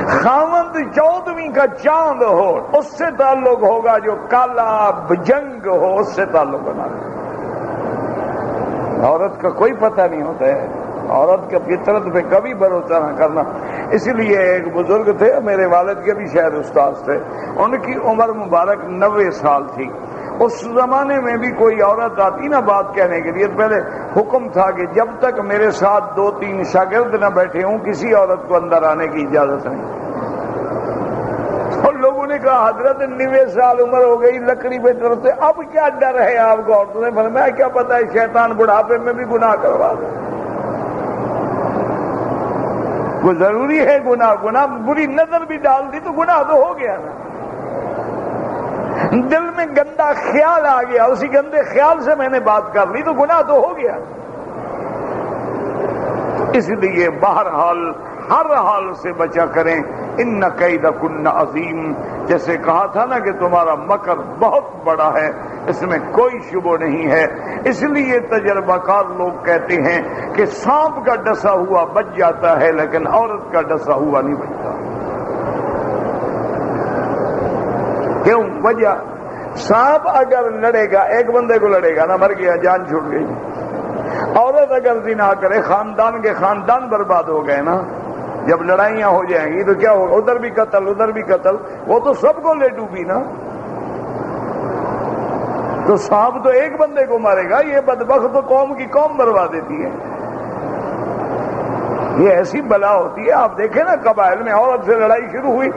خاوند 14ویں کا چاند ہو، اس سے تعلق ہوگا، جو کالا بجنگ ہو اس سے تعلق بنا۔ عورت کا کوئی پتہ نہیں ہوتا ہے، عورت کی فطرت پہ کبھی بھروسہ نہ کرنا۔ اسی لیے ایک بزرگ تھے، میرے والد کے بھی شاید استاد تھے، ان کی عمر مبارک 90 سال تھی۔ اس زمانے میں بھی کوئی عورت آتی نا بات کہنے کے لیے، پہلے حکم تھا کہ جب تک میرے ساتھ 2-3 شاگرد نہ بیٹھے ہوں کسی عورت کو اندر آنے کی اجازت نہیں۔ اور لوگوں نے کہا حضرت 90 سال عمر ہو گئی، لکڑی پہ ڈرتے، اب کیا ڈر ہے آپ کو؟ عورتوں نے فرمایا کیا پتا ہے شیطان بڑھاپے میں بھی گناہ کروا دے، وہ ضروری ہے گناہ بری نظر بھی ڈال دی تو گناہ تو ہو گیا نا۔ دل میں گندا خیال آ گیا، اسی گندے خیال سے میں نے بات کر لی تو گناہ تو ہو گیا۔ اس لیے بہرحال ہر حال سے بچا کریں، ان کیدکن عظیم، جیسے کہا تھا نا کہ تمہارا مکر بہت بڑا ہے، اس میں کوئی شبہ نہیں ہے۔ اس لیے تجربہ کار لوگ کہتے ہیں کہ سانپ کا ڈسا ہوا بچ جاتا ہے لیکن عورت کا ڈسا ہوا نہیں بچتا۔ کیوں؟ وجہ سانپ اگر لڑے گا، ایک بندے کو لڑے گا نا، مر گیا، جان چھوٹ گئی۔ عورت اگر زنا کرے، خاندان کے خاندان برباد ہو گئے نا۔ جب لڑائیاں ہو جائیں گی تو کیا ہوگا؟ ادھر بھی قتل ادھر بھی قتل، وہ تو سب کو لے ڈوبی نا۔ تو سانپ تو ایک بندے کو مارے گا، یہ بدبخت تو قوم کی قوم برباد دیتی ہے۔ یہ ایسی بلا ہوتی ہے، آپ دیکھیں نا قبائل میں عورت سے لڑائی شروع ہوئی،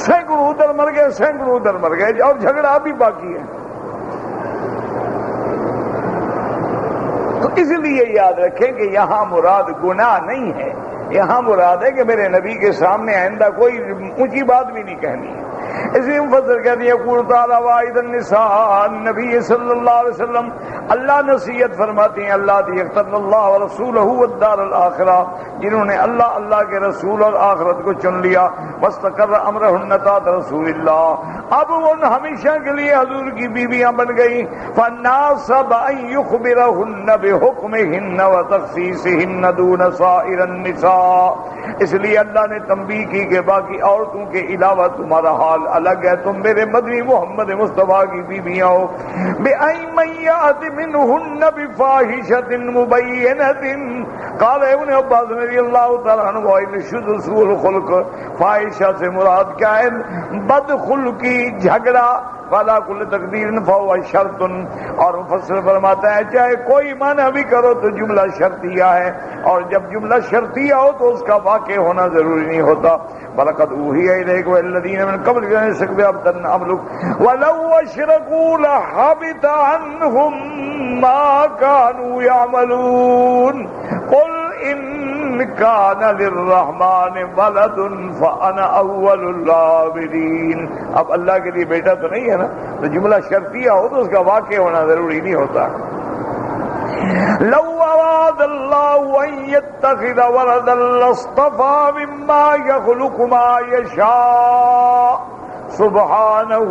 سینکڑوں ادھر مر گئے، سینکڑوں ادھر مر گئے، اور جھگڑا ابھی باقی ہے۔ تو اس لیے یاد رکھیں کہ یہاں مراد گناہ نہیں ہے، یہاں مراد ہے کہ میرے نبی کے سامنے آئندہ کوئی اونچی بات بھی نہیں کہنی ہے۔ اسی مفسر کہتے ہیں قول تعالی وعید النساء، نبی صلی اللہ علیہ وسلم اللہ نصیحت فرماتے ہیں، اللہ یقتل اللہ ورسولہ والدار الآخرہ، جنہوں نے اللہ کے رسول اور آخرت کو چن لیا، واستقر امرہن تحت رسول اللہ، اب وہ ہمیشہ کے لیے حضور کی بیویاں بن گئی۔ فناسب ان یخبرہن بحکمہن وتخصیصہن دون سائر النساء، اس لیے اللہ نے تنبیہ کی کہ باقی عورتوں کے علاوہ تمہارا حال الگ ہے، تم میرے مدنی محمد مصطفیٰ کی بیویاں ہو۔ بِأَيْ مَن يَأْتِ مِنْهُنَّ بِفَاحِشَةٍ مُبَيِّنَةٍ، قال ابن عباس رضی اللہ تعالیٰ عنہ شذ سوء الخلق، فاحشہ سے مراد کیا ہے؟ بدخلقی، جھگڑا، فلا کل تقدیر فهو شرط، اور مفسر فرماتا ہے چاہے کوئی معنی بھی کرو تو جملہ شرطیہ ہے، اور جب جملہ شرطیہ ہو تو اس کا واقع ہونا ضروری نہیں ہوتا۔ وَلَقَدْ أُوحِيَ إِلَيْكَ وَإِلَّذِينَ مِن قَبْلِكَ لَئِنْ أَشْرَكْتَ لَيَحْبَطَنَّ عَمَلُكَ وَلَوْ أَشْرَكُوا لَحَبِطَ عَنْهُم مَّا كَانُوا يَعْمَلُونَ قُلْ إِن كَانَ لِلرَّحْمَٰنِ وَلَدٌ فَأَنَا أَوَّلُ الْعَابِدِينَ۔ اب اللہ کے لیے بیٹا تو نہیں ہے نا، تو جملہ شرطیہ ہو تو اس کا واقع ہونا ضروری نہیں ہوتا۔ لو اراد اللہ ان يتخذ ولدا لاصطفى مما يخلق ما يشاء سبحانه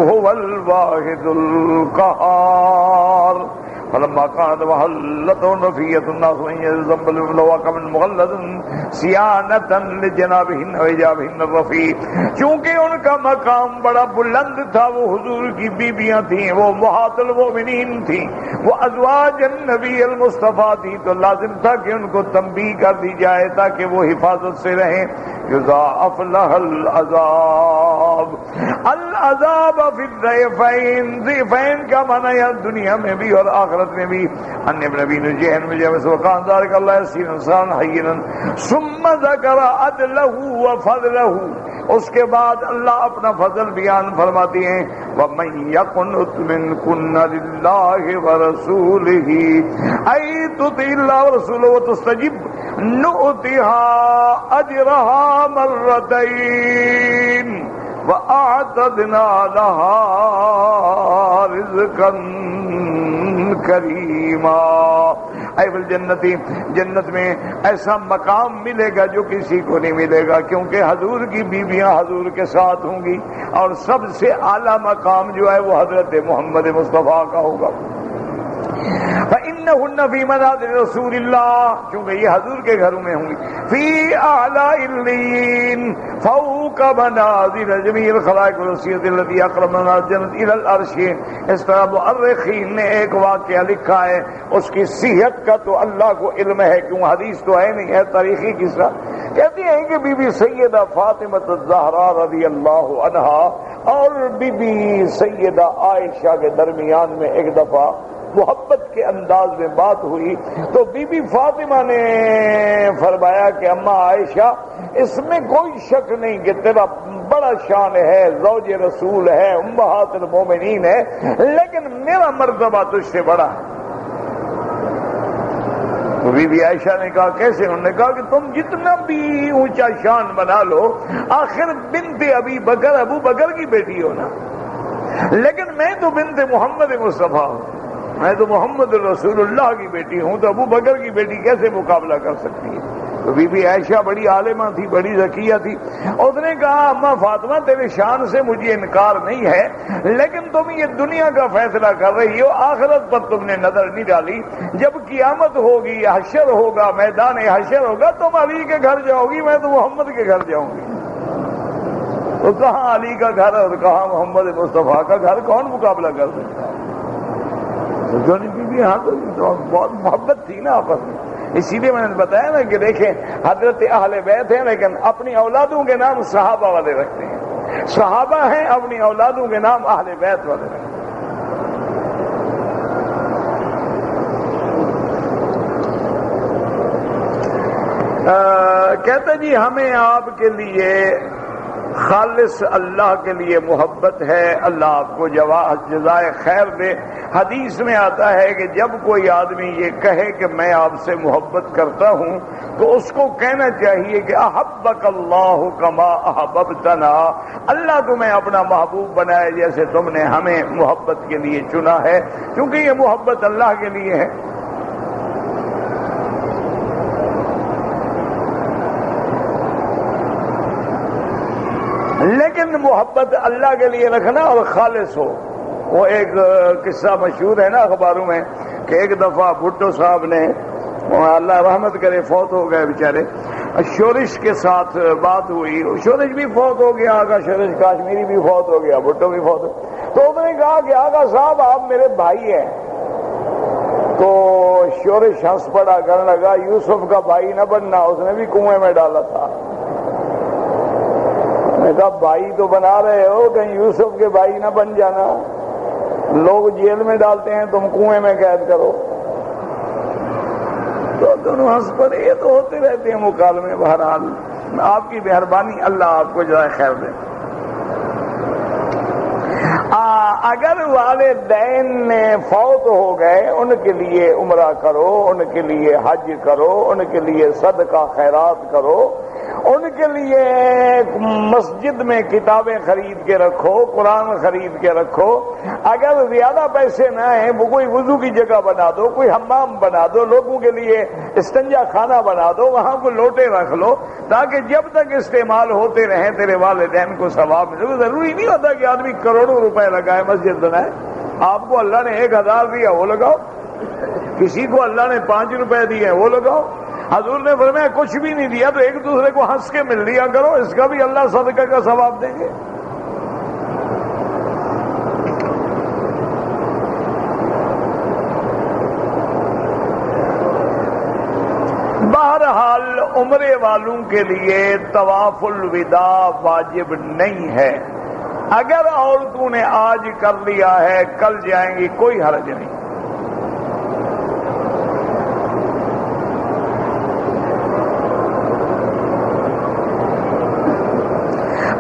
هو الواحد القهار۔ فلما كانت محلته رفية الناس ان يذنب الوقع من مغلظ صيانة لجنابهن وحجابهن الرفيع، چونکہ ان کا مقام بڑا بلند تھا، وہ حضور کی بیویاں تھیں، وہ امہات المؤمنین تھیں، وہ ازواج النبی المصطفیٰ تھی، تو لازم تھا کہ ان کو تنبیہ کر دی جائے تاکہ وہ حفاظت سے رہیں۔ يضاعف لها العذاب. العذاب فی الضعفین، ضعفین کا معنی ہے دنیا میں بھی اور آخرت میں بھی. ان ابن ابی نجیح مجھے وقان ذلك اللہ یسیر انسان حینا ثم ذکر عدلہ وفضلہ. اس کے بعد اللہ اپنا فضل بیان فرماتی ہیں. وَمَن يَقْنُتْ مِنكُنَّ لِلَّهِ وَرَسُولِهِ أَيْ تُطِعِ اللَّهَ وَرَسُولَهُ وَتَسْتَجِبْ نُؤْتِهَا أَجْرَهَا مَرَّتَيْنِ وَأَعْتَدْنَا لَهَا رِزْقًا کریما. اے بالجنتی، جنت میں ایسا مقام ملے گا جو کسی کو نہیں ملے گا، کیونکہ حضور کی بیویاں حضور کے ساتھ ہوں گی اور سب سے اعلیٰ مقام جو ہے وہ حضرت محمد مصطفیٰ کا ہوگا. فإنهن في منازل رسول اللہ، کیونکہ یہ حضور کے گھروں میں ہوں گی. فی اعلی علیین فوق منازل جمیع الخلائق الرسیۃ التي اقربنا الجنت الى العرش. اس طرح مؤرخین نے ایک واقعہ لکھا ہے، اس کی صحت کا تو اللہ کو علم ہے، کیوں حدیث تو ہے نہیں، ہے تاریخی قصہ. کہتی ہیں کہ بی بی سیدہ فاطمہ الزہرا رضی اللہ عنہا اور بی بی سیدہ عائشہ کے درمیان میں ایک دفعہ محبت کے انداز میں بات ہوئی تو بی بی فاطمہ نے فرمایا کہ اماں عائشہ، اس میں کوئی شک نہیں کہ تیرا بڑا شان ہے، زوج رسول ہے، امہات المومنین ہے، لیکن میرا مرتبہ تجھ سے بڑا ہے. تو بی بی عائشہ نے کہا کیسے؟ انہوں نے کہا کہ تم جتنا بھی اونچا شان بنا لو، آخر بنت ابی بکر ابو بکر کی بیٹی ہو نا، لیکن میں تو بنت محمد مصطفیٰ ہوں، میں تو محمد رسول اللہ کی بیٹی ہوں، تو ابو بکر کی بیٹی کیسے مقابلہ کر سکتی ہے؟ تو بی بی عائشہ بڑی عالمہ تھی، بڑی ذکیہ تھی. اس نے کہا اماں فاطمہ تیرے شان سے مجھے انکار نہیں ہے، لیکن تم یہ دنیا کا فیصلہ کر رہی ہو، آخرت پر تم نے نظر نہیں ڈالی. جب قیامت ہوگی، حشر ہوگا، میدان حشر ہوگا، تم علی کے گھر جاؤ گی، میں تو محمد کے گھر جاؤں گی. تو کہاں علی کا گھر اور کہاں محمد مصطفیٰ کا گھر، کون مقابلہ کر سکتا ہے؟ ہاں تو بہت محبت تھی نا آپس میں. اسی لیے میں نے بتایا نا کہ دیکھیں حضرت اہل بیت ہیں لیکن اپنی اولادوں کے نام صحابہ والے رکھتے ہیں، صحابہ ہیں اپنی اولادوں کے نام اہل بیت والے رکھتے ہیں. کہتے جی ہمیں آپ کے لیے خالص اللہ کے لیے محبت ہے، اللہ آپ کو جزائے خیر دے. حدیث میں آتا ہے کہ جب کوئی آدمی یہ کہے کہ میں آپ سے محبت کرتا ہوں تو اس کو کہنا چاہیے کہ احبک اللہ کما احببتنا، اللہ تمہیں اپنا محبوب بنائے جیسے تم نے ہمیں محبت کے لیے چنا ہے، کیونکہ یہ محبت اللہ کے لیے ہے. لیکن محبت اللہ کے لیے رکھنا اور خالص ہو. وہ ایک قصہ مشہور ہے نا اخباروں میں کہ ایک دفعہ بھٹو صاحب نے، اللہ رحمت کرے، فوت ہو گئے بیچارے، شورش کے ساتھ بات ہوئی. شورش بھی فوت ہو گیا، آقا شورش کاشمیری بھی فوت ہو گیا، بھٹو بھی فوت ہو گیا. تو انہوں نے کہا کہ آقا صاحب آپ میرے بھائی ہیں. تو شورش ہنس پڑا، کہنے لگا یوسف کا بھائی نہ بننا، اس نے بھی کنویں میں ڈالا تھا. میں کہا بھائی تو بنا رہے ہو، کہیں یوسف کے بھائی نہ بن جانا، لوگ جیل میں ڈالتے ہیں تم کنویں میں قید کرو. تو دونوں ہنس پڑے. یہ تو ہوتے رہتے ہیں مکالمے. بہرحال آپ کی مہربانی، اللہ آپ کو جزائے خیر دے. اگر والدین فوت ہو گئے ان کے لیے عمرہ کرو، ان کے لیے حج کرو، ان کے لیے صدقہ خیرات کرو، ان کے لیے مسجد میں کتابیں خرید کے رکھو، قرآن خرید کے رکھو. اگر زیادہ پیسے نہ ہیں وہ کوئی وضو کی جگہ بنا دو، کوئی حمام بنا دو، لوگوں کے لیے استنجا خانہ بنا دو، وہاں کو لوٹے رکھ لو تاکہ جب تک استعمال ہوتے رہیں تیرے والدین کو ثواب ملے. ضروری نہیں ہوتا کہ آدمی کروڑوں روپے لگائے مسجد بنائے. آپ کو اللہ نے 1000 دیا وہ لگاؤ، کسی کو اللہ نے 5 روپے دیے وہ لگاؤ. حضور نے فرمایا کچھ بھی نہیں دیا تو ایک دوسرے کو ہنس کے مل لیا کرو، اس کا بھی اللہ صدقہ کا ثواب دیں گے. بہرحال عمرے والوں کے لیے طواف الوداع واجب نہیں ہے. اگر عورتوں نے آج کر لیا ہے کل جائیں گی کوئی حرج نہیں.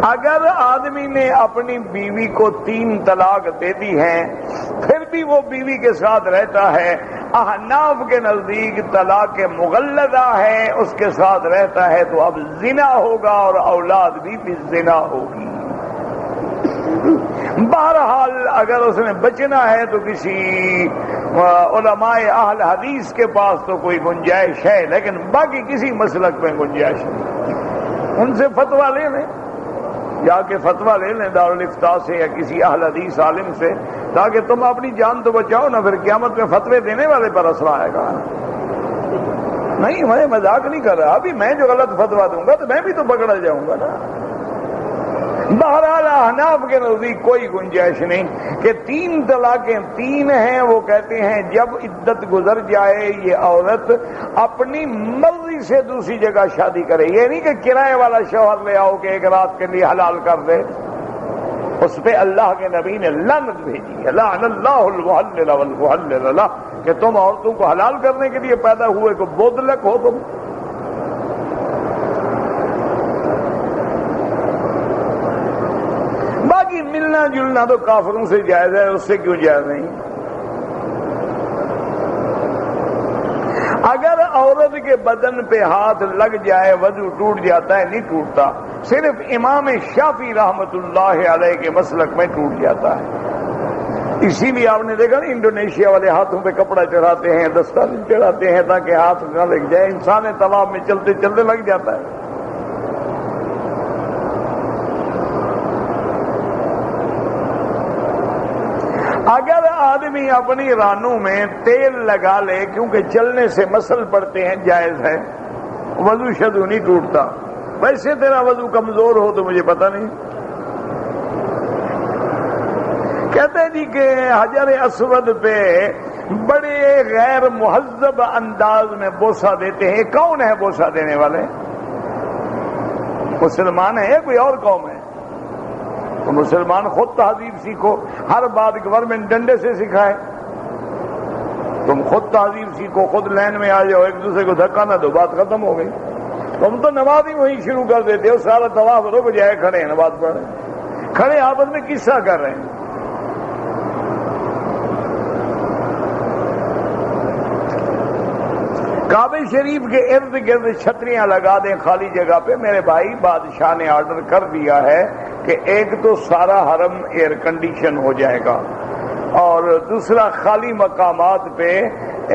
اگر آدمی نے اپنی بیوی کو 3 طلاق دے دی ہیں پھر بھی وہ بیوی کے ساتھ رہتا ہے، احناف کے نزدیک طلاق مغلظہ ہے، اس کے ساتھ رہتا ہے تو اب زنا ہوگا اور اولاد بھی زنا ہوگی. بہرحال اگر اس نے بچنا ہے تو کسی علماء اہل حدیث کے پاس تو کوئی گنجائش ہے، لیکن باقی کسی مسلک میں گنجائش نہیں. ان سے فتویٰ لے لیں، جا کے فتویٰ لے لیں دارالافتاء سے یا کسی اہل حدیث عالم سے، تاکہ تم اپنی جان تو بچاؤ نا. پھر قیامت میں فتوے دینے والے پر اثر آئے گا. نہیں میں مذاق نہیں کر رہا، ابھی میں جو غلط فتویٰ دوں گا تو میں بھی تو پکڑا جاؤں گا نا. بہرحال احناف کے نزدیک کوئی گنجائش نہیں کہ 3 طلاقیں 3 ہیں. وہ کہتے ہیں جب عدت گزر جائے یہ عورت اپنی مرضی سے دوسری جگہ شادی کرے. یہ نہیں کہ کرائے والا شوہر لے آؤ کہ ایک رات کے لیے حلال کر دے. اس پہ اللہ کے نبی نے لعنت بھیجی ہے، لعن اللہ المحلل والمحلل له، کہ تم عورتوں کو حلال کرنے کے لیے پیدا ہوئے کو بودلک ہو تم. باقی ملنا جلنا تو کافروں سے جائز ہے، اس سے کیوں جائز نہیں؟ اگر عورت کے بدن پہ ہاتھ لگ جائے وضو ٹوٹ جاتا ہے؟ نہیں ٹوٹتا، صرف امام شافعی رحمت اللہ علیہ کے مسلک میں ٹوٹ جاتا ہے. اسی لیے آپ نے دیکھا نا انڈونیشیا والے ہاتھوں پہ کپڑا چڑھاتے ہیں، دستانے چڑھاتے ہیں تاکہ ہاتھ نہ لگ جائے. انسان طواف میں چلتے چلتے لگ جاتا ہے. اگر آدمی اپنی رانوں میں تیل لگا لے کیونکہ چلنے سے مسل پڑتے ہیں جائز ہے، وضو شدو نہیں ٹوٹتا. ویسے تیرا وضو کمزور ہو تو مجھے پتہ نہیں. کہتے ہیں جی کہ حجر اسود پہ بڑے غیر مہذب انداز میں بوسہ دیتے ہیں. کون ہے بوسہ دینے والے؟ مسلمان ہے یا کوئی اور قوم ہے؟ تو مسلمان خود تہذیب سیکھو. ہر بات گورنمنٹ ڈنڈے سے سکھائے. تم خود تہذیب سیکھو، خود لائن میں آ جاؤ، ایک دوسرے کو دھکا نہ دو، بات ختم ہو گئی. تم تو نماز ہی وہیں شروع کر دیتے ہو. سارا طواف رک جائے کھڑے ہیں نماز پڑھ رہے ہیں، کھڑے آپس میں قصہ کر رہے ہیں. کعبہ شریف کے ارد گرد چھتریاں لگا دیں خالی جگہ پہ. میرے بھائی بادشاہ نے آرڈر کر دیا ہے کہ ایک تو سارا حرم ایئر کنڈیشن ہو جائے گا، اور دوسرا خالی مقامات پہ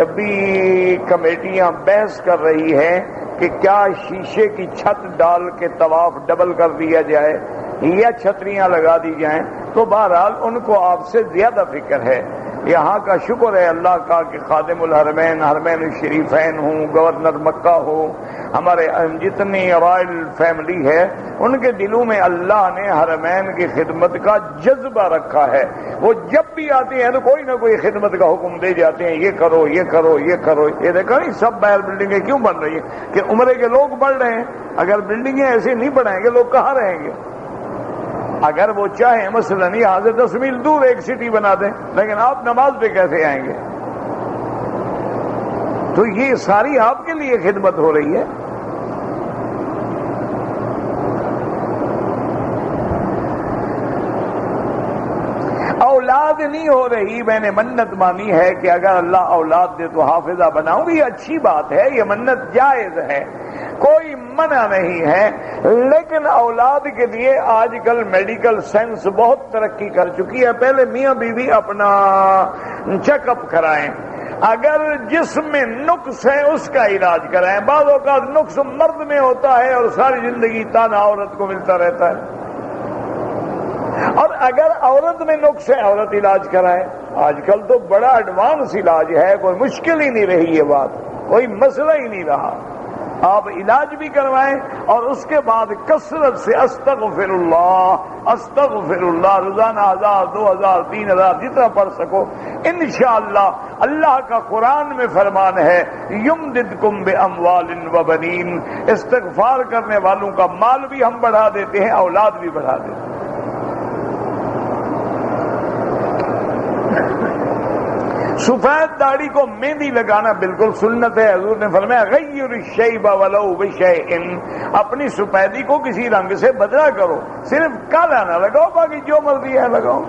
ابھی کمیٹیاں بحث کر رہی ہیں کہ کیا شیشے کی چھت ڈال کے طواف ڈبل کر دیا جائے یا چھتریاں لگا دی جائیں. تو بہرحال ان کو آپ سے زیادہ فکر ہے. یہاں کا شکر ہے اللہ کا کہ خادم الحرمین، حرمین الشریفین ہوں، گورنر مکہ ہو، ہمارے جتنی رائل فیملی ہے، ان کے دلوں میں اللہ نے حرمین کی خدمت کا جذبہ رکھا ہے. وہ جب بھی آتے ہیں تو کوئی نہ کوئی خدمت کا حکم دے جاتے ہیں، یہ کرو یہ کرو یہ کرو. یہ دیکھا نہیں سب باہر بلڈنگیں کیوں بن رہی ہیں؟ کہ عمرے کے لوگ بڑھ رہے ہیں. اگر بلڈنگیں ایسے نہیں بنائیں گے لوگ کہاں رہیں گے؟ اگر وہ چاہیں مثلا یہاں سے 10 میل دور ایک سٹی بنا دیں، لیکن آپ نماز پہ کیسے آئیں گے؟ تو یہ ساری آپ کے لیے خدمت ہو رہی ہے. اولاد نہیں ہو رہی، میں نے منت مانی ہے کہ اگر اللہ اولاد دے تو حافظہ بناؤں گی. اچھی بات ہے، یہ منت جائز ہے، کوئی منع نہیں ہے. لیکن اولاد کے لیے آج کل میڈیکل سائنس بہت ترقی کر چکی ہے. پہلے میاں بیوی اپنا چیک اپ کرائیں، اگر جسم میں نقص ہے اس کا علاج کرائیں. بعض اوقات نقص مرد میں ہوتا ہے اور ساری زندگی تانا عورت کو ملتا رہتا ہے. اور اگر عورت میں نقص ہے عورت علاج کرائے. آج کل تو بڑا ایڈوانس علاج ہے، کوئی مشکل ہی نہیں رہی یہ بات، کوئی مسئلہ ہی نہیں رہا. آپ علاج بھی کروائیں اور اس کے بعد کثرت سے استغفر اللہ روزانہ 1000 2000 3000 جتنا پڑھ سکو. انشاءاللہ اللہ کا قرآن میں فرمان ہے یمددکم باموال وبنین، استغفار کرنے والوں کا مال بھی ہم بڑھا دیتے ہیں، اولاد بھی بڑھا دیتے ہیں. سفید داڑھی کو مہندی لگانا بالکل سنت ہے. حضور نے فرمایا غیر الشیب ولو بشیء، اپنی سفیدی کو کسی رنگ سے بدلا کرو، صرف کالا نہ لگاؤ، باقی جو مرضی ہے لگاؤ.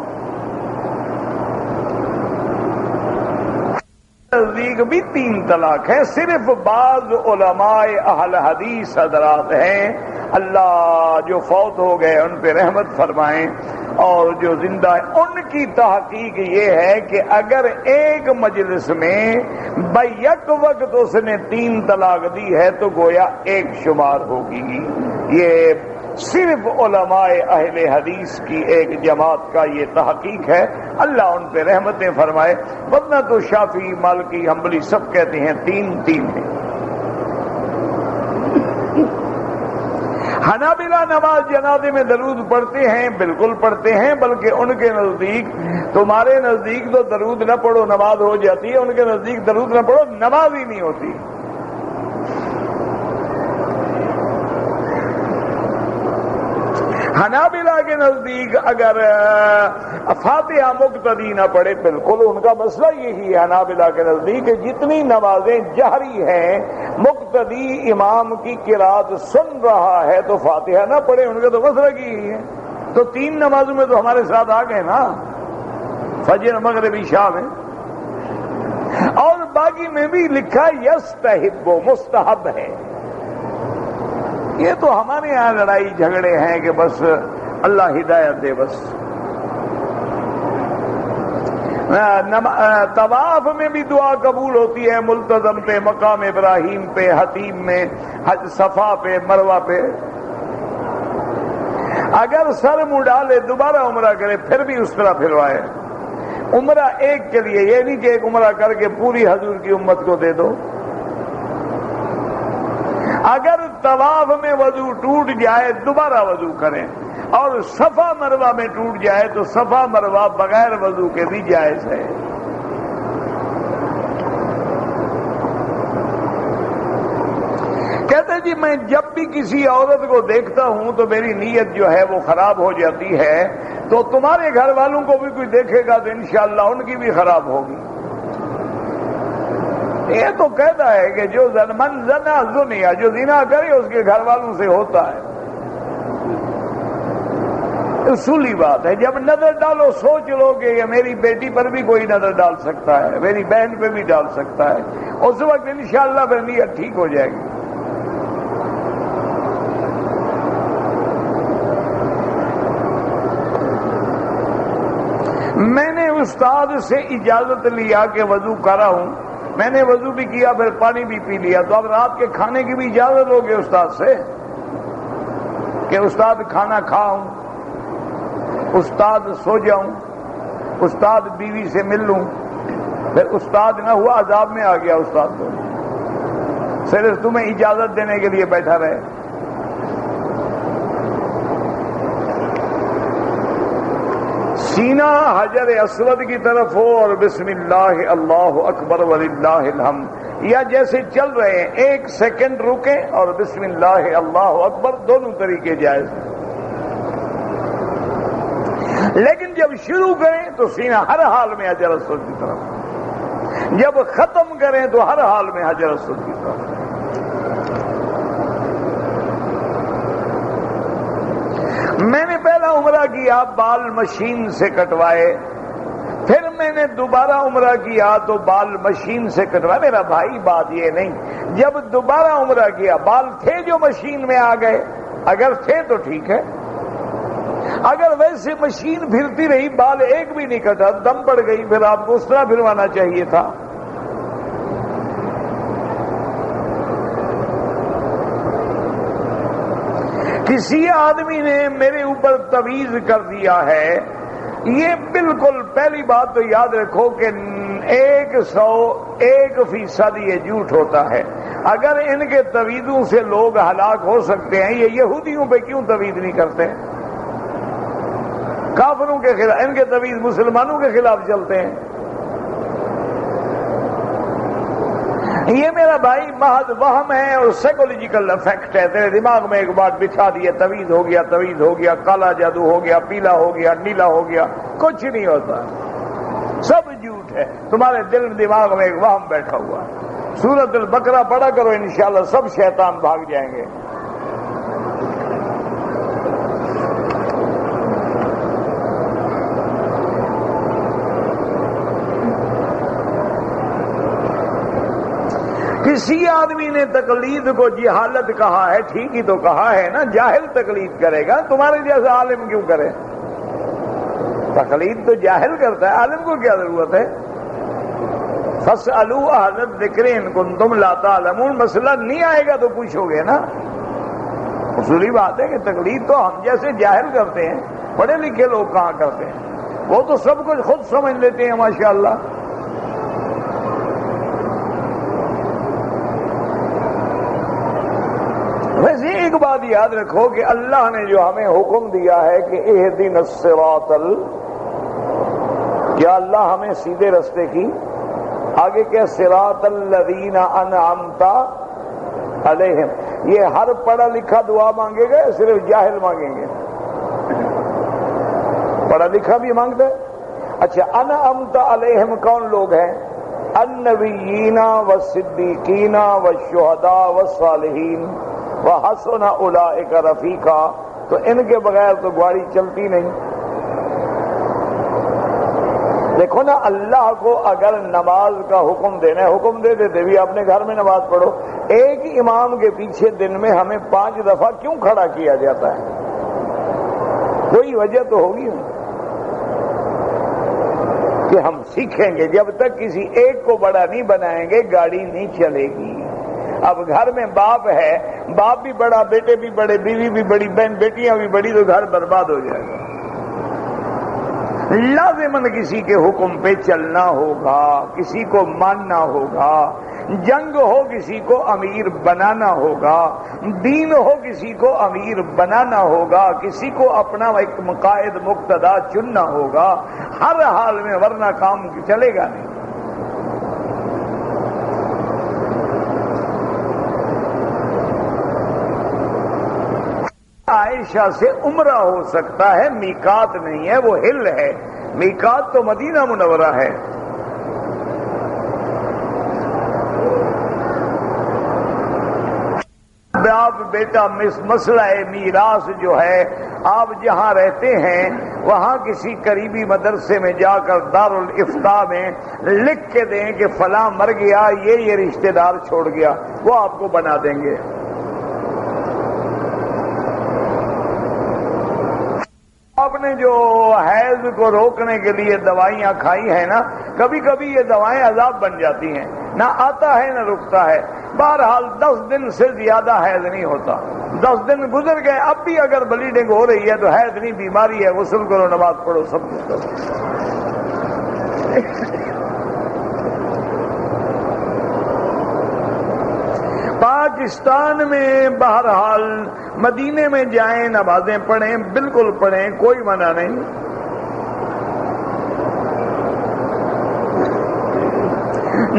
نزدیک بھی 3 طلاق ہے. صرف بعض علماء اہل حدیث حضرات ہیں، اللہ جو فوت ہو گئے ان پہ رحمت فرمائیں، اور جو زندہ ہے ان کی تحقیق یہ ہے کہ اگر ایک مجلس میں بیک وقت اس نے 3 طلاق دی ہے تو گویا 1 شمار ہوگی. یہ صرف علماء اہل حدیث کی ایک جماعت کا یہ تحقیق ہے، اللہ ان پہ رحمتیں فرمائے. ورنہ تو شافعی مالکی حنبلی سب کہتے ہیں 3 ہے. حنابلہ نماز جنازے میں درود پڑھتے ہیں، بالکل پڑھتے ہیں، بلکہ ان کے نزدیک، تمہارے نزدیک تو درود نہ پڑھو نماز ہو جاتی ہے، ان کے نزدیک درود نہ پڑھو نماز ہی نہیں ہوتی. حنابلہ کے نزدیک اگر فاتحہ مقتدی نہ پڑھے، بالکل ان کا مسئلہ یہی ہے حنابلہ کے نزدیک کہ جتنی نمازیں جہری ہیں مقتدی امام کی قرات سن رہا ہے تو فاتحہ نہ پڑھے، ان کا تو مسئلہ یہی ہے. تو 3 نمازوں میں تو ہمارے ساتھ آ گئے نا، فجر مغرب عشاء میں. اور باقی میں بھی لکھا یستحب، مستحب ہے. یہ تو ہمارے یہاں لڑائی جھگڑے ہیں کہ بس اللہ ہدایت دے. بس طواف میں بھی دعا قبول ہوتی ہے، ملتزم پہ، مقام ابراہیم پہ، حتیم میں، حج صفا پہ، مروہ پہ. اگر سر منہ ڈالے دوبارہ عمرہ کرے پھر بھی اس طرح پھروائے. عمرہ ایک کے لیے، یہ نہیں کہ ایک عمرہ کر کے پوری حضور کی امت کو دے دو. اگر طواف میں وضو ٹوٹ جائے دوبارہ وضو کریں، اور صفا مروہ میں ٹوٹ جائے تو صفا مروہ بغیر وضو کے بھی جائز ہے. کہتے جی میں جب بھی کسی عورت کو دیکھتا ہوں تو میری نیت جو ہے وہ خراب ہو جاتی ہے، تو تمہارے گھر والوں کو بھی کوئی دیکھے گا تو انشاءاللہ ان کی بھی خراب ہوگی. یہ تو کہتا ہے کہ جو من زنا زنیا، جو زنا کرے اس کے گھر والوں سے ہوتا ہے. اصولی بات ہے. جب نظر ڈالو سوچ لو کہ یہ میری بیٹی پر بھی کوئی نظر ڈال سکتا ہے، میری بہن پہ بھی ڈال سکتا ہے، اس وقت انشاءاللہ پھر نیت ٹھیک ہو جائے گی. میں نے استاد سے اجازت لیا کہ وضو کرا ہوں، میں نے وضو بھی کیا پھر پانی بھی پی لیا، تو اب رات کے کھانے کی بھی اجازت ہوگی استاد سے کہ استاد کھانا کھاؤں، استاد سو جاؤں، استاد بیوی سے مل لوں. پھر استاد نہ ہوا عذاب میں آ گیا استاد تو صرف تمہیں اجازت دینے کے لیے بیٹھا رہے. سینہ حجر اسود کی طرف ہو اور بسم اللہ اللہ اکبر وللہ الحمد، یا جیسے چل رہے ہیں 1 سیکنڈ رکیں اور بسم اللہ اللہ اکبر، دونوں طریقے جائز ہیں. لیکن جب شروع کریں تو سینہ ہر حال میں حجر اسود کی طرف، جب ختم کریں تو ہر حال میں حجر اسود کی طرف. میں نے پہلا عمرہ کیا بال مشین سے کٹوائے، پھر میں نے دوبارہ عمرہ کیا تو بال مشین سے کٹوائے. میرا بھائی بات یہ نہیں، جب دوبارہ عمرہ کیا بال تھے جو مشین میں آ گئے، اگر تھے تو ٹھیک ہے، اگر ویسے مشین پھرتی رہی بال ایک بھی نہیں کٹا، دم پڑ گئی، پھر آپ کو اس طرح پھروانا چاہیے تھا. کسی آدمی نے میرے اوپر تویز کر دیا ہے، یہ بالکل پہلی بات تو یاد رکھو کہ 101% یہ جھوٹ ہوتا ہے. اگر ان کے تویدوں سے لوگ ہلاک ہو سکتے ہیں، یہ یہودیوں پہ کیوں توید نہیں کرتے؟ کافروں کے خلاف ان کے توید مسلمانوں کے خلاف چلتے ہیں۔ یہ میرا بھائی محض وہم ہے اور سائیکولوجیکل افیکٹ ہے، تیرے دماغ میں ایک بات بچھا دی، توید ہو گیا، توید ہو گیا، کالا جادو ہو گیا، پیلا ہو گیا، نیلا ہو گیا، کچھ نہیں ہوتا، سب جھوٹ ہے، تمہارے دل دماغ میں ایک وہم بیٹھا ہوا ہے۔ سورۃ البقرہ پڑھا کرو، انشاءاللہ سب شیطان بھاگ جائیں گے۔ کسی آدمی نے تقلید کو جہالت کہا ہے، ٹھیک ہی تو کہا ہے نا، جاہل تقلید کرے گا، تمہارے جیسا عالم کیوں کرے؟ تقلید تو جاہل کرتا ہے، عالم کو کیا ضرورت ہے؟ فَاسْأَلُوا أَهْلَ الذِّكْرِ إِن كُنتُمْ لَا تَعْلَمُونَ، مسئلہ نہیں آئے گا تو پوچھو گے نا۔ اصولی بات ہے کہ تقلید تو ہم جیسے جاہل کرتے ہیں، پڑھے لکھے لوگ کہاں کرتے ہیں، وہ تو سب کچھ خود سمجھ لیتے ہیں ماشاءاللہ۔ ویسے ایک بات یاد رکھو کہ اللہ نے جو ہمیں حکم دیا ہے کہ اہدنا الصراط کیا اللہ ہمیں سیدھے رستے کی، آگے کیا صراط الذین انعمت علیہم، یہ ہر پڑھا لکھا دعا مانگے گا یا صرف جاہل مانگیں گے؟ پڑھا لکھا بھی مانگتا ہے۔ اچھا، انعمت علیہم کون لوگ ہیں؟ النبیین والصدیقین والشہداء والصالحین وحسن اولئک رفیقا، تو ان کے بغیر تو گاڑی چلتی نہیں۔ دیکھو نا، اللہ کو اگر نماز کا حکم دینا ہے، حکم دے دیتے بھی اپنے گھر میں نماز پڑھو، ایک امام کے پیچھے دن میں ہمیں 5 دفعہ کیوں کھڑا کیا جاتا ہے؟ کوئی وجہ تو ہوگی کہ ہم سیکھیں گے، جب تک کسی ایک کو بڑا نہیں بنائیں گے گاڑی نہیں چلے گی۔ اب گھر میں باپ ہے، باپ بھی بڑا، بیٹے بھی بڑے، بیوی بھی بڑی، بہن بیٹیاں بھی بڑی، تو گھر برباد ہو جائے گا۔ لازماً کسی کے حکم پہ چلنا ہوگا، کسی کو ماننا ہوگا، جنگ ہو کسی کو امیر بنانا ہوگا، دین ہو کسی کو امیر بنانا ہوگا، کسی کو اپنا ایک قائد مقتدا چننا ہوگا، ہر حال میں، ورنہ کام چلے گا نہیں۔ عائشہ سے عمرہ ہو سکتا ہے، میقات نہیں ہے، وہ ہل ہے، میقات تو مدینہ منورہ ہے۔ باپ بیٹا مسئلہ میراث جو ہے، آپ جہاں رہتے ہیں وہاں کسی قریبی مدرسے میں جا کر دارالافتاء میں لکھ کے دیں کہ فلاں مر گیا، یہ رشتہ دار چھوڑ گیا، وہ آپ کو بنا دیں گے۔ آپ نے جو حیض کو روکنے کے لیے دوائیاں کھائی ہیں نا، کبھی کبھی یہ دوائیں عذاب بن جاتی ہیں، نہ آتا ہے نہ رکتا ہے۔ بہرحال 10 دن سے زیادہ حیض نہیں ہوتا، 10 دن گزر گئے، اب بھی اگر بلیڈنگ ہو رہی ہے تو حیض نہیں، بیماری ہے، غسل کرو، نماز پڑھو، سب کچھ کرو۔ پاکستان میں بہرحال مدینے میں جائیں، نمازیں پڑھیں، بالکل پڑھیں، کوئی منع نہیں۔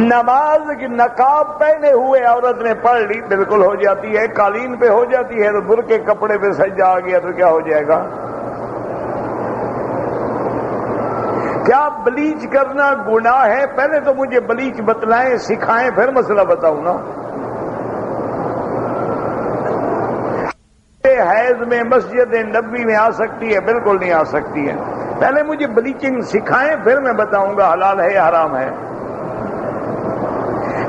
نماز کی نقاب پہنے ہوئے عورت نے پڑھ لی، بالکل ہو جاتی ہے، قالین پہ ہو جاتی ہے، تو برقع کپڑے پہ سجدہ آ گیا تو کیا ہو جائے گا؟ کیا بلیچ کرنا گناہ ہے؟ پہلے تو مجھے بلیچ بتلائیں، سکھائیں، پھر مسئلہ بتاؤں نا۔ حیض میں مسجد نبوی میں آ سکتی ہے؟ بالکل نہیں آ سکتی ہے۔ پہلے مجھے بلیچنگ سکھائیں، پھر میں بتاؤں گا حلال ہے یا حرام ہے۔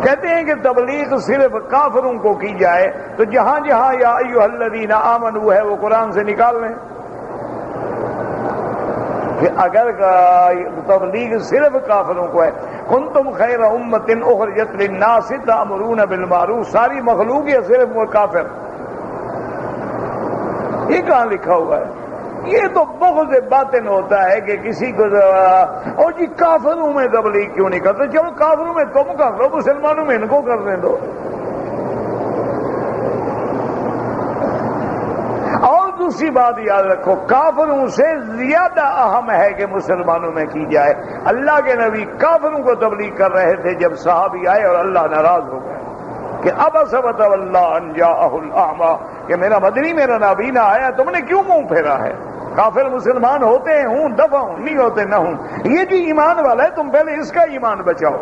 کہتے ہیں کہ تبلیغ صرف کافروں کو کی جائے، تو جہاں جہاں یا ایھا الذین آمنوا ہے وہ قرآن سے نکال لیں۔ کہ اگر تبلیغ صرف کافروں کو ہے، کنتم خیر امۃ اخرجت للناس تأمرون بالمعروف، ساری مخلوق ہے، صرف وہ کافر، یہ کہاں لکھا ہوا ہے؟ یہ تو بغض باطن ہوتا ہے کہ کسی کو اور جی کافروں میں تبلیغ کیوں نہیں کرتے؟ چلو کافروں میں تم کر لو، مسلمانوں میں ان کو کرنے دو۔ دوسری بات یاد رکھو، کافروں سے زیادہ اہم ہے کہ مسلمانوں میں کی جائے۔ اللہ کے نبی کافروں کو تبلیغ کر رہے تھے جب صحابی آئے اور اللہ ناراض ہو گئے کہ عبس وتولی ان جاءہ الاعمی، کہ میرا مدنی میرا نابینا آیا، تم نے کیوں منہ پھیرا ہے؟ کافر مسلمان ہوتے ہیں ہوں دفع ہوں، نہیں ہوتے نہ ہوں، یہ جو ایمان والا ہے تم پہلے اس کا ایمان بچاؤ۔